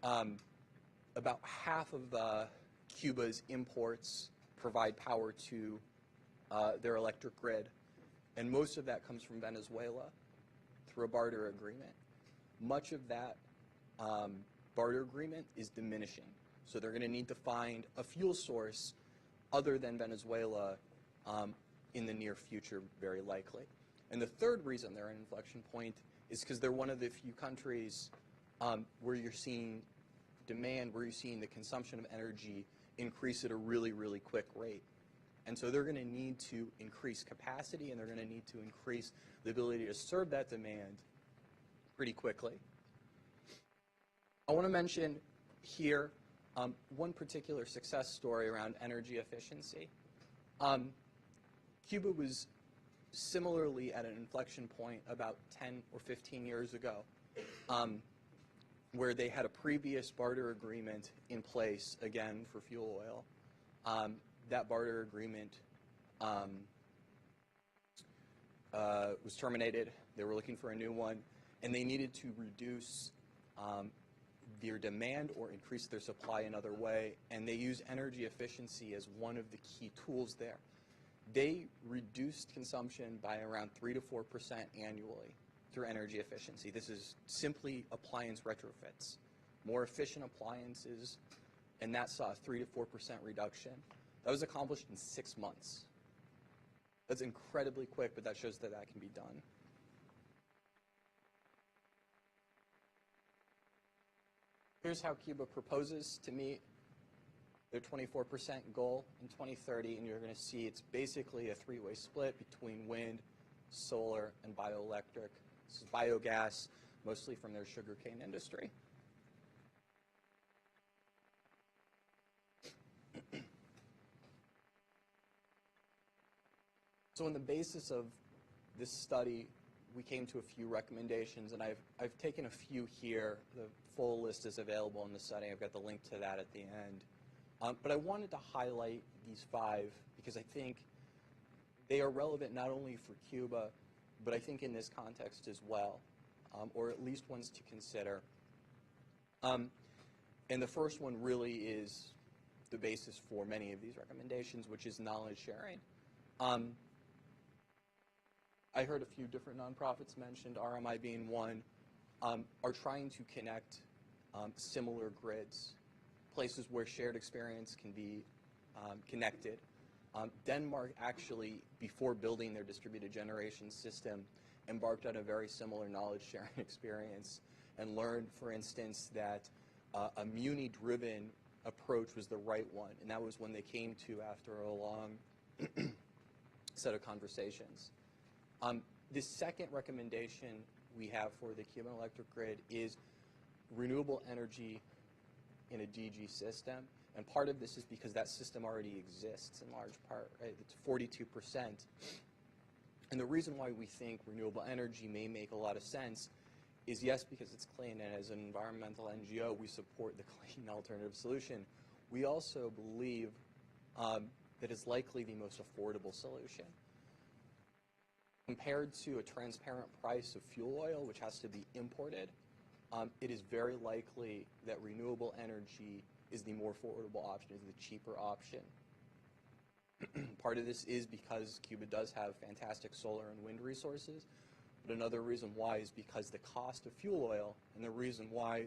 about half of Cuba's imports provide power to their electric grid, and most of that comes from Venezuela through a barter agreement. Much of that barter agreement is diminishing, so they're going to need to find a fuel source other than Venezuela in the near future, very likely. And the third reason they're at an inflection point is because they're one of the few countries where you're seeing demand, where you're seeing the consumption of energy increase at a really, really quick rate. And so they're going to need to increase capacity, and they're going to need to increase the ability to serve that demand pretty quickly. I want to mention here one particular success story around energy efficiency. Cuba was similarly at an inflection point about 10 or 15 years ago, where they had a previous barter agreement in place, again, for fuel oil. That barter agreement was terminated. They were looking for a new one, and they needed to reduce their demand or increase their supply another way, and they use energy efficiency as one of the key tools there. They reduced consumption by around 3 to 4% annually through energy efficiency. This is simply appliance retrofits. More efficient appliances, and that saw a 3 to 4% reduction. That was accomplished in 6 months. That's incredibly quick, but that shows that that can be done. Here's how Cuba proposes to meet their 24% goal in 2030, and you're going to see it's basically a three-way split between wind, solar, and bioelectric. This is biogas, mostly from their sugarcane industry. So on the basis of this study, we came to a few recommendations, and I've taken a few here. The full list is available in the study. I've got the link to that at the end. But I wanted to highlight these 5 because I think they are relevant not only for Cuba, but I think in this context as well, or at least ones to consider. And the first one really is the basis for many of these recommendations, which is knowledge sharing. I heard a few different nonprofits mentioned, RMI being one, are trying to connect similar grids, places where shared experience can be connected. Denmark actually, before building their distributed generation system, embarked on a very similar knowledge sharing experience and learned, for instance, that a Muni-driven approach was the right one, and that was when they came to after a long set of conversations. The second recommendation we have for the Cuban electric grid is renewable energy in a DG system. And part of this is because that system already exists in large part, right? It's 42%. And the reason why we think renewable energy may make a lot of sense is, yes, because it's clean, and as an environmental NGO, we support the clean alternative solution. We also believe that it's likely the most affordable solution. Compared to a transparent price of fuel oil, which has to be imported, it is very likely that renewable energy is the more affordable option, is the cheaper option. Part of this is because Cuba does have fantastic solar and wind resources, but another reason why is because the cost of fuel oil, and the reason why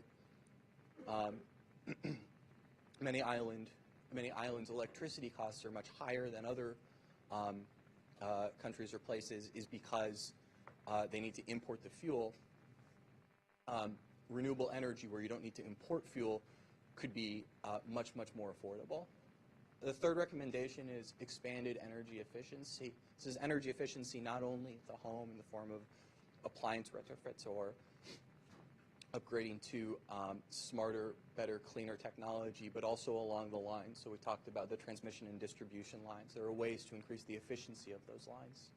many islands' electricity costs are much higher than other countries or places, is because they need to import the fuel. Renewable energy, where you don't need to import fuel, could be much, much more affordable. The third recommendation is expanded energy efficiency. This is energy efficiency not only at the home in the form of appliance retrofits or upgrading to smarter, better, cleaner technology, but also along the lines. So we talked about the transmission and distribution lines. There are ways to increase the efficiency of those lines.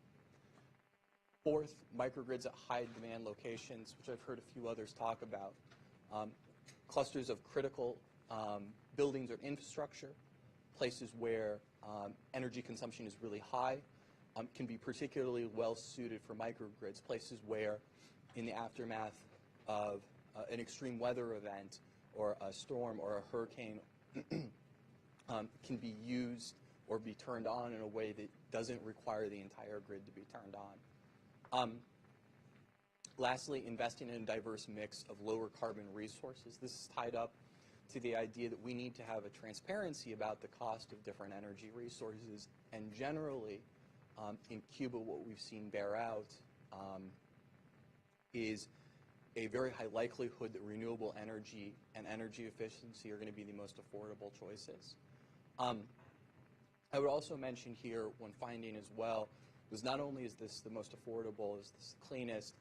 Fourth, microgrids at high demand locations, which I've heard a few others talk about. Clusters of critical buildings or infrastructure, places where energy consumption is really high, can be particularly well suited for microgrids, places where in the aftermath of an extreme weather event or a storm or a hurricane can be used or be turned on in a way that doesn't require the entire grid to be turned on. Lastly, investing in a diverse mix of lower carbon resources. This is tied up to the idea that we need to have a transparency about the cost of different energy resources. And generally, in Cuba, what we've seen bear out is a very high likelihood that renewable energy and energy efficiency are going to be the most affordable choices. I would also mention here one finding as well was not only is this the most affordable, is this the cleanest,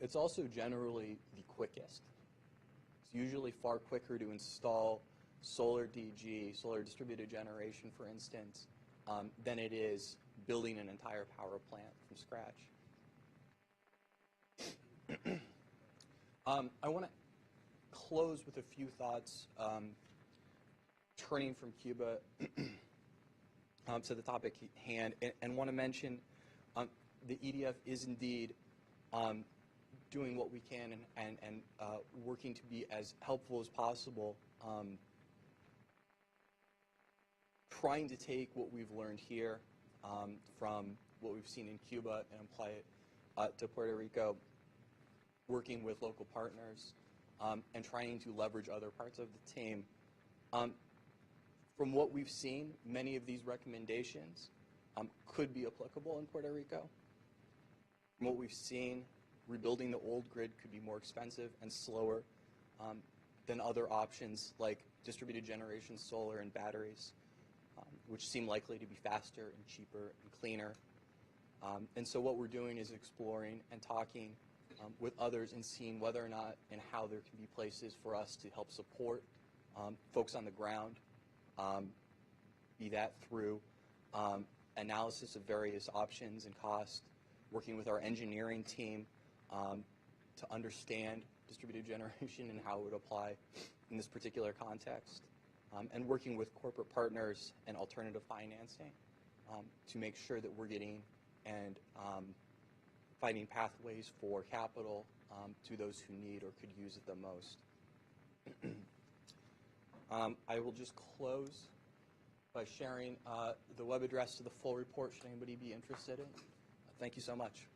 it's also generally the quickest. It's usually far quicker to install solar DG, solar distributed generation, for instance, than it is building an entire power plant from scratch. I want to close with a few thoughts, turning from Cuba to the topic at hand, and want to mention the EDF is indeed doing what we can and working to be as helpful as possible, trying to take what we've learned here from what we've seen in Cuba and apply it to Puerto Rico, working with local partners, and trying to leverage other parts of the team. From what we've seen, many of these recommendations could be applicable in Puerto Rico. From what we've seen, rebuilding the old grid could be more expensive and slower than other options like distributed generation, solar, and batteries, which seem likely to be faster and cheaper and cleaner. And so what we're doing is exploring and talking with others and seeing whether or not and how there can be places for us to help support folks on the ground, be that through analysis of various options and cost, working with our engineering team to understand distributed generation and how it would apply in this particular context, and working with corporate partners and alternative financing to make sure that we're getting and finding pathways for capital to those who need or could use it the most. I will just close by sharing the web address to the full report should anybody be interested in. Thank you so much.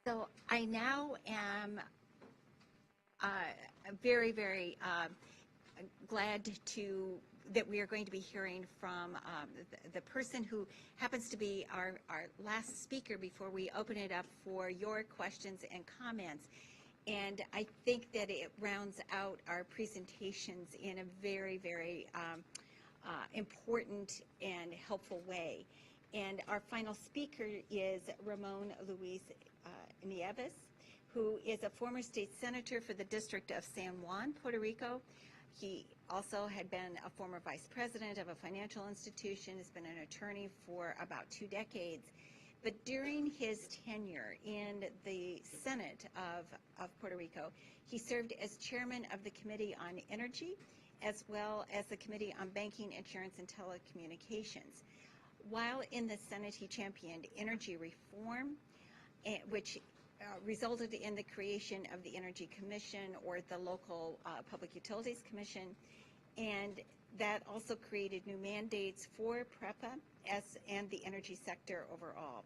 So I now am very, very glad that we are going to be hearing from the person who happens to be our last speaker before we open it up for your questions and comments. And I think that it rounds out our presentations in a very, very important and helpful way. And our final speaker is Ramon Luis Nieves, who is a former state senator for the District of San Juan, Puerto Rico. He also had been a former vice president of a financial institution, has been an attorney for about 2 decades. But during his tenure in the Senate of Puerto Rico, he served as chairman of the Committee on Energy, as well as the Committee on Banking, Insurance, and Telecommunications. While in the Senate, he championed energy reform, which resulted in the creation of the Energy Commission, or the local Public Utilities Commission, and that also created new mandates for PREPA and the energy sector overall.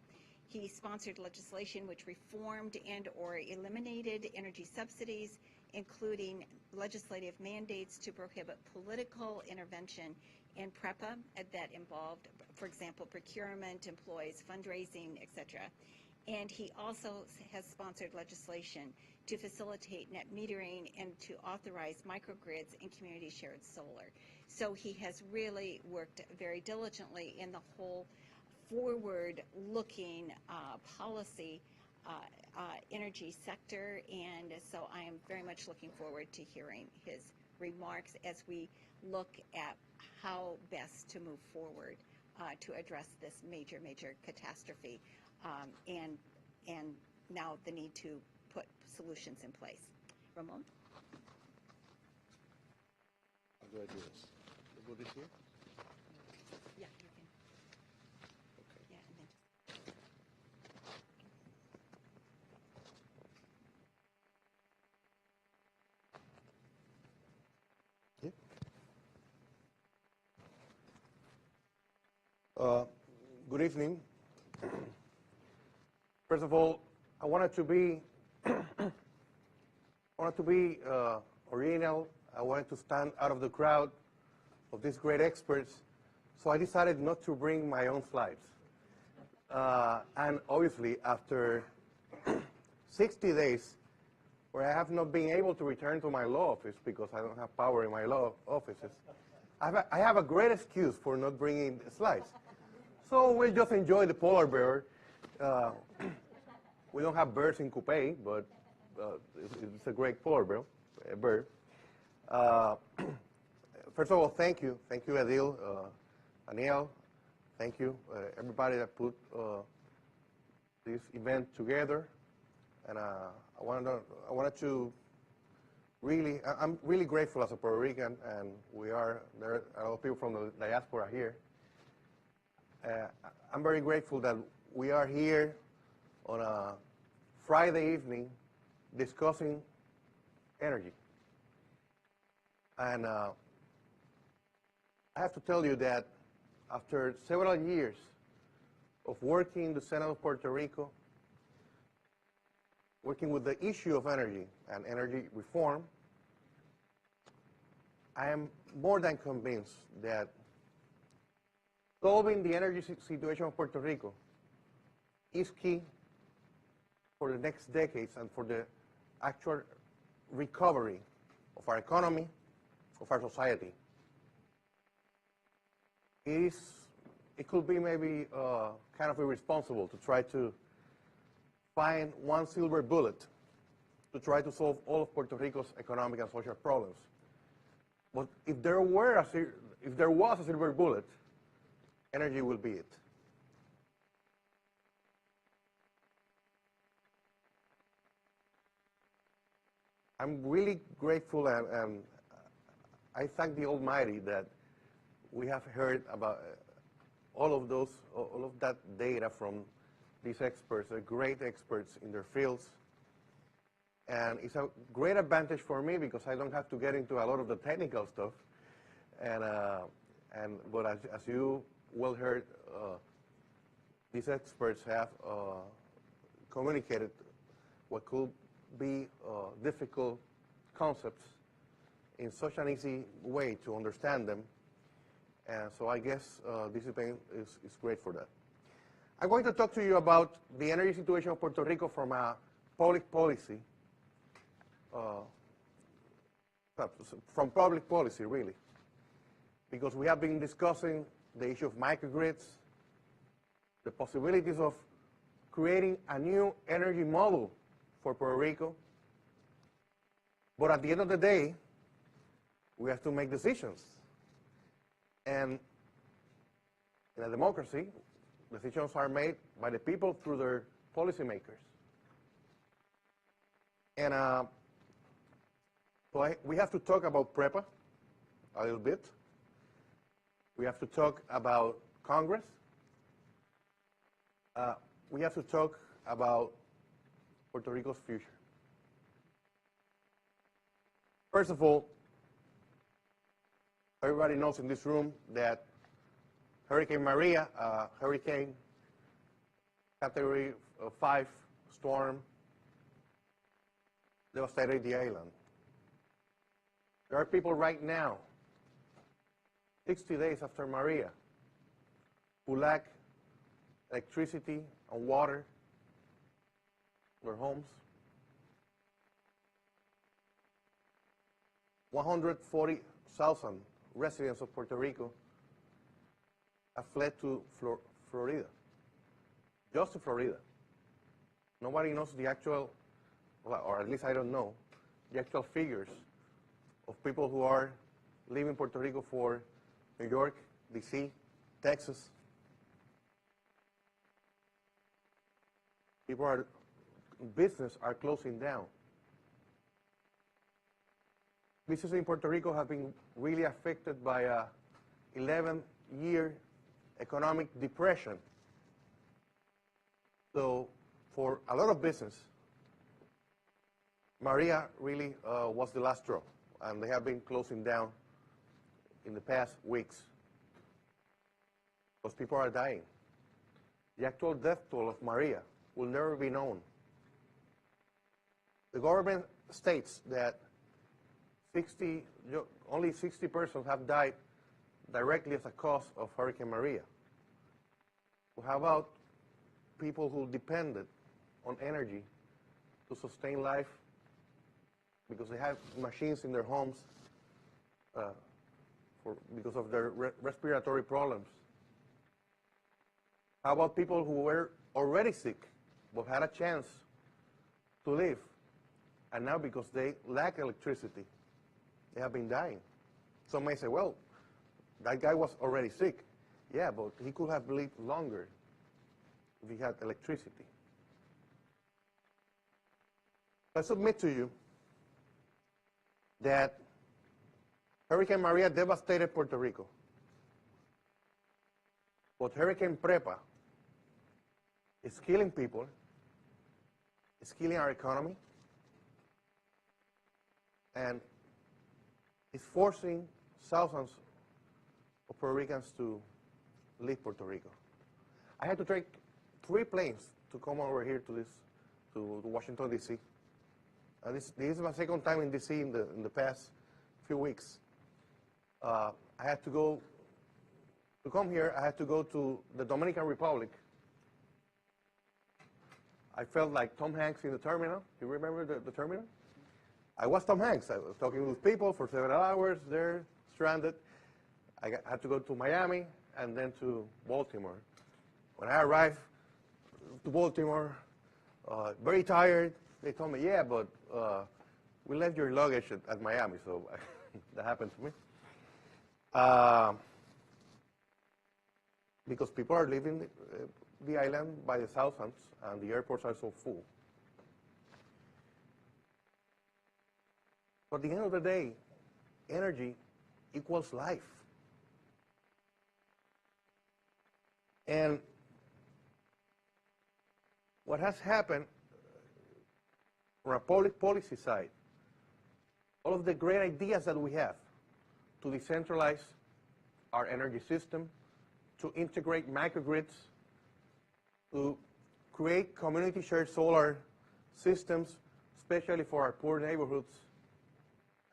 He sponsored legislation which reformed and or eliminated energy subsidies, including legislative mandates to prohibit political intervention in PREPA that involved, for example, procurement, employees, fundraising, etc. And he also has sponsored legislation to facilitate net metering and to authorize microgrids and community shared solar. So he has really worked very diligently in the whole forward-looking policy energy sector, and so I am very much looking forward to hearing his remarks as we look at how best to move forward to address this major, major catastrophe, and now the need to put solutions in place. Ramon? How do I do this? Will this here? Yeah, you can. Okay. Yeah, and then just. Good evening. First of all, I wanted to be original. I wanted to stand out of the crowd of these great experts, so I decided not to bring my own slides. And obviously, after 60 days, where I have not been able to return to my law office because I don't have power in my law offices, I have a great excuse for not bringing the slides. So we'll just enjoy the polar bear Uh, we don't have birds in Coupé, but it's a great bird. Uh, first of all, thank you, Adil, Daniel, thank you, everybody that put this event together, and I wanted to really, I'm really grateful as a Puerto Rican, and there are a lot of people from the diaspora here. I'm very grateful that we are here on a Friday evening discussing energy. And I have to tell you that after several years of working in the Senate of Puerto Rico, working with the issue of energy and energy reform, I am more than convinced that solving the energy situation of Puerto Rico is key for the next decades and for the actual recovery of our economy, of our society. It could be maybe kind of irresponsible to try to find one silver bullet to try to solve all of Puerto Rico's economic and social problems. But if there was a silver bullet, energy will be it. I'm really grateful, and I thank the Almighty that we have heard about all of that data from these experts. They're great experts in their fields. And it's a great advantage for me because I don't have to get into a lot of the technical stuff. But as you well heard, these experts have communicated what could be difficult concepts in such an easy way to understand them. And so I guess this event is great for that. I'm going to talk to you about the energy situation of Puerto Rico from a public policy, really, because we have been discussing the issue of microgrids, the possibilities of creating a new energy model for Puerto Rico. But at the end of the day, we have to make decisions. And in a democracy, decisions are made by the people through their policymakers. And so we have to talk about PREPA a little bit. We have to talk about Congress. We have to talk about Puerto Rico's future. First of all, everybody knows in this room that Hurricane Maria, hurricane Category 5 storm, devastated the island. There are people right now, 60 days after Maria, who lack electricity and water in their homes. 140,000 residents of Puerto Rico have fled to Florida, just to Florida. Nobody knows the actual, or at least I don't know, the actual figures of people who are leaving Puerto Rico for New York, D.C., Texas. Business are closing down. Businesses in Puerto Rico have been really affected by a 11-year economic depression. So for a lot of business, Maria really was the last straw, and they have been closing down in the past weeks because people are dying. The actual death toll of Maria will never be known. The government states that only 60 persons have died directly as a cause of Hurricane Maria. Well, how about people who depended on energy to sustain life because they have machines in their homes because of their respiratory problems? How about people who were already sick but had a chance to live, and now because they lack electricity, they have been dying. Some may say, well, that guy was already sick. Yeah, but he could have lived longer if he had electricity. I submit to you that Hurricane Maria devastated Puerto Rico. But Hurricane Prepa is killing people, it's killing our economy, and it's forcing thousands of Puerto Ricans to leave Puerto Rico. I had to take 3 planes to come over here to Washington, D.C. This is my second time in D.C. in the past few weeks. I had to come here, I had to go to the Dominican Republic. I felt like Tom Hanks in the terminal. You remember the terminal? I was Tom Hanks. I was talking with people for several hours there, stranded. I had to go to Miami and then to Baltimore. When I arrived to Baltimore, very tired, they told me, yeah, but we left your luggage at Miami, so that happened to me. Because people are leaving the island by the thousands, and the airports are so full. But at the end of the day, energy equals life. And what has happened from a public policy side, all of the great ideas that we have to decentralize our energy system, to integrate microgrids, to create community shared solar systems, especially for our poor neighborhoods.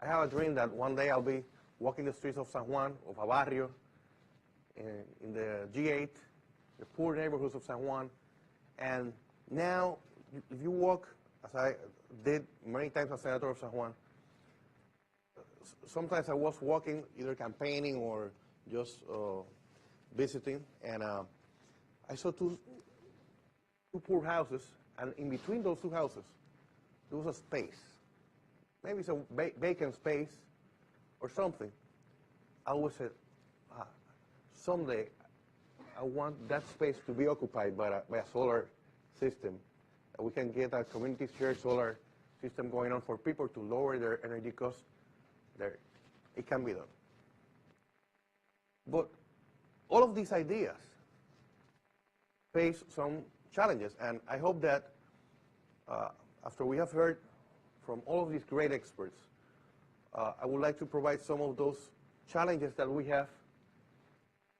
I have a dream that one day I'll be walking the streets of San Juan, of a barrio, in the G8, the poor neighborhoods of San Juan. And now, if you walk, as I did many times as Senator of San Juan, sometimes I was walking, either campaigning or just visiting, and I saw two poor houses, and in between those 2 houses, there was a space. Maybe it's a vacant space or something. I always said, someday I want that space to be occupied by a solar system. That we can get a community shared solar system going on for people to lower their energy costs. It can be done. But all of these ideas face some challenges, and I hope that after we have heard from all of these great experts, I would like to provide some of those challenges that we have,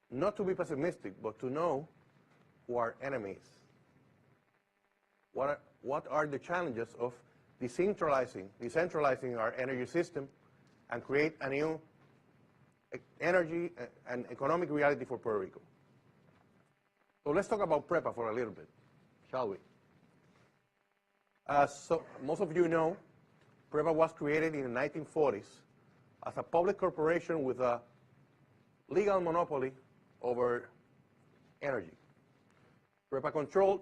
not to be pessimistic, but to know who our enemies. What are the challenges of decentralizing our energy system and create a new energy and economic reality for Puerto Rico? So let's talk about PREPA for a little bit, shall we? As most of you know, PREPA was created in the 1940s as a public corporation with a legal monopoly over energy. PREPA controlled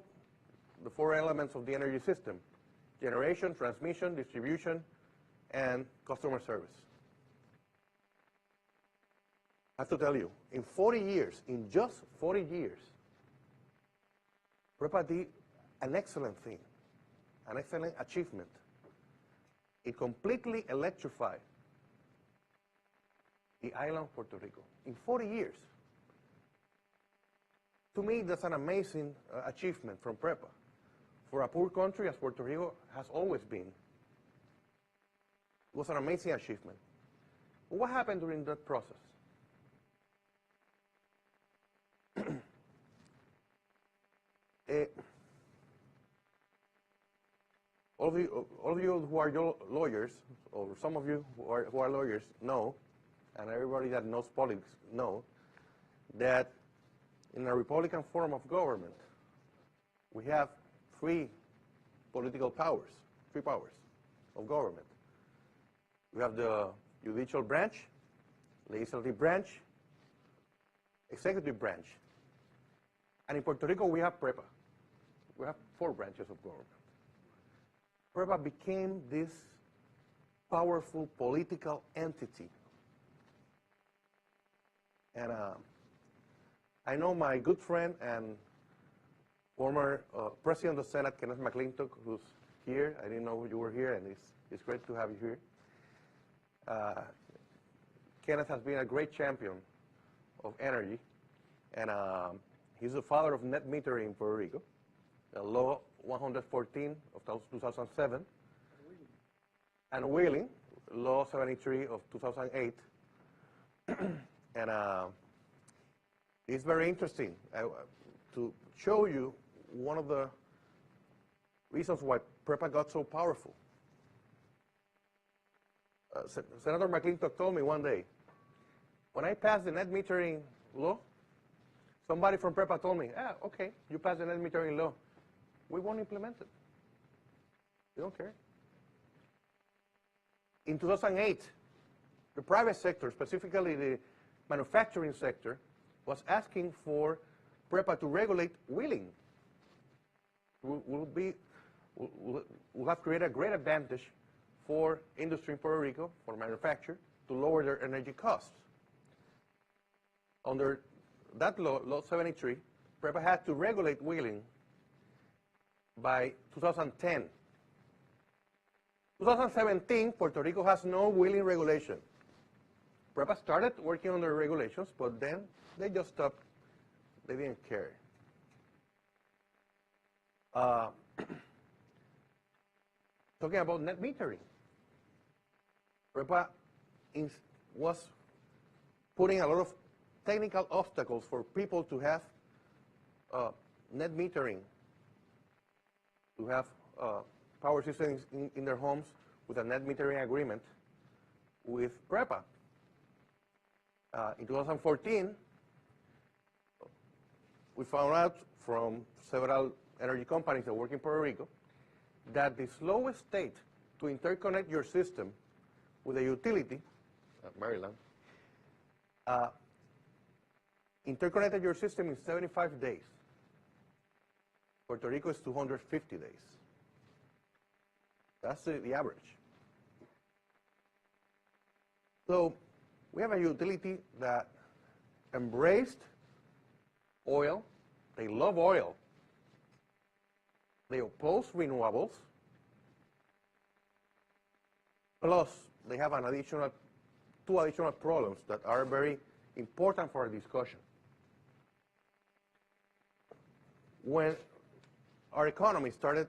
the 4 elements of the energy system: generation, transmission, distribution, and customer service. I have to tell you, in 40 years, in just 40 years, PREPA did an excellent thing, an excellent achievement. It completely electrified the island of Puerto Rico in 40 years. To me, that's an amazing achievement from PREPA for a poor country as Puerto Rico has always been. It was an amazing achievement. But what happened during that process? All of you who are lawyers, or some of you who are lawyers, know, and everybody that knows politics know, that in a Republican form of government, we have 3 political powers, 3 powers of government. We have the judicial branch, legislative branch, executive branch. And in Puerto Rico, we have PREPA. We have 4 branches of government. PREPA became this powerful political entity. And I know my good friend and former President of the Senate, Kenneth McClintock, who's here. I didn't know you were here, and it's great to have you here. Kenneth has been a great champion of energy, and he's the father of net metering in Puerto Rico, the Law 114 of 2007, and Wheeling, Law 73 of 2008. And it's very interesting to show you one of the reasons why PREPA got so powerful. Senator McClintock told me one day, when I passed the net metering law, somebody from PREPA told me, okay, you passed the net metering law. We won't implement it. We don't care. In 2008, the private sector, specifically the manufacturing sector, was asking for PREPA to regulate wheeling. We'll have created a great advantage for industry in Puerto Rico, for manufacture, to lower their energy costs. Under that law, Law 73, PREPA had to regulate wheeling by 2010. 2017, Puerto Rico has no wheeling regulation. PREPA started working on the regulations, but then they just stopped. They didn't care. Talking about net metering, PREPA was putting a lot of technical obstacles for people to have net metering, to have power systems in their homes with a net metering agreement with PREPA. In 2014, we found out from several energy companies that work in Puerto Rico that the slowest state to interconnect your system with a utility, Maryland, interconnected your system in 75 days. Puerto Rico is 250 days. That's the average. So we have a utility that embraced oil. They love oil. They oppose renewables. Plus, they have two additional problems that are very important for our discussion. When our economy started,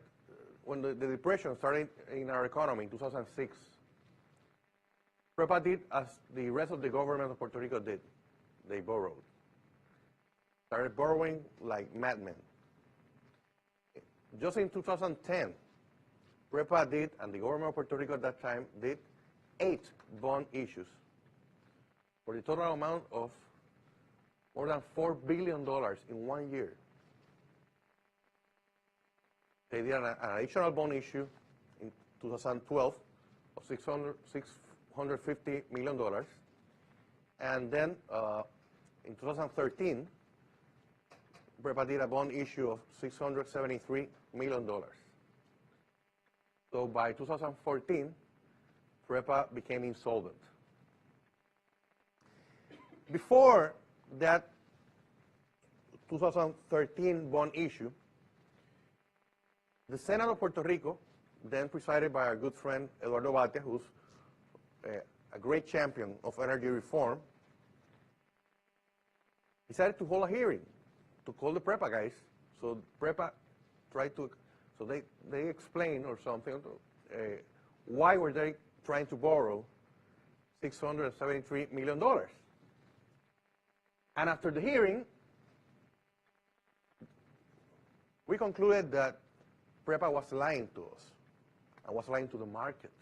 when the depression started in our economy in 2006, PREPA did as the rest of the government of Puerto Rico did. They borrowed. Started borrowing like madmen. Just in 2010, PREPA did, and the government of Puerto Rico at that time did, 8 bond issues for the total amount of more than $4 billion in 1 year. They did an additional bond issue in 2012 of $650 million. And then in 2013, PREPA did a bond issue of $673 million. So by 2014, PREPA became insolvent. Before that 2013 bond issue, the Senate of Puerto Rico, then presided by our good friend Eduardo Batia, who's a great champion of energy reform, decided to hold a hearing to call the PREPA guys. So PREPA tried to, so they explained or something, why were they trying to borrow $673 million. And after the hearing, we concluded that PREPA was lying to us and was lying to the market.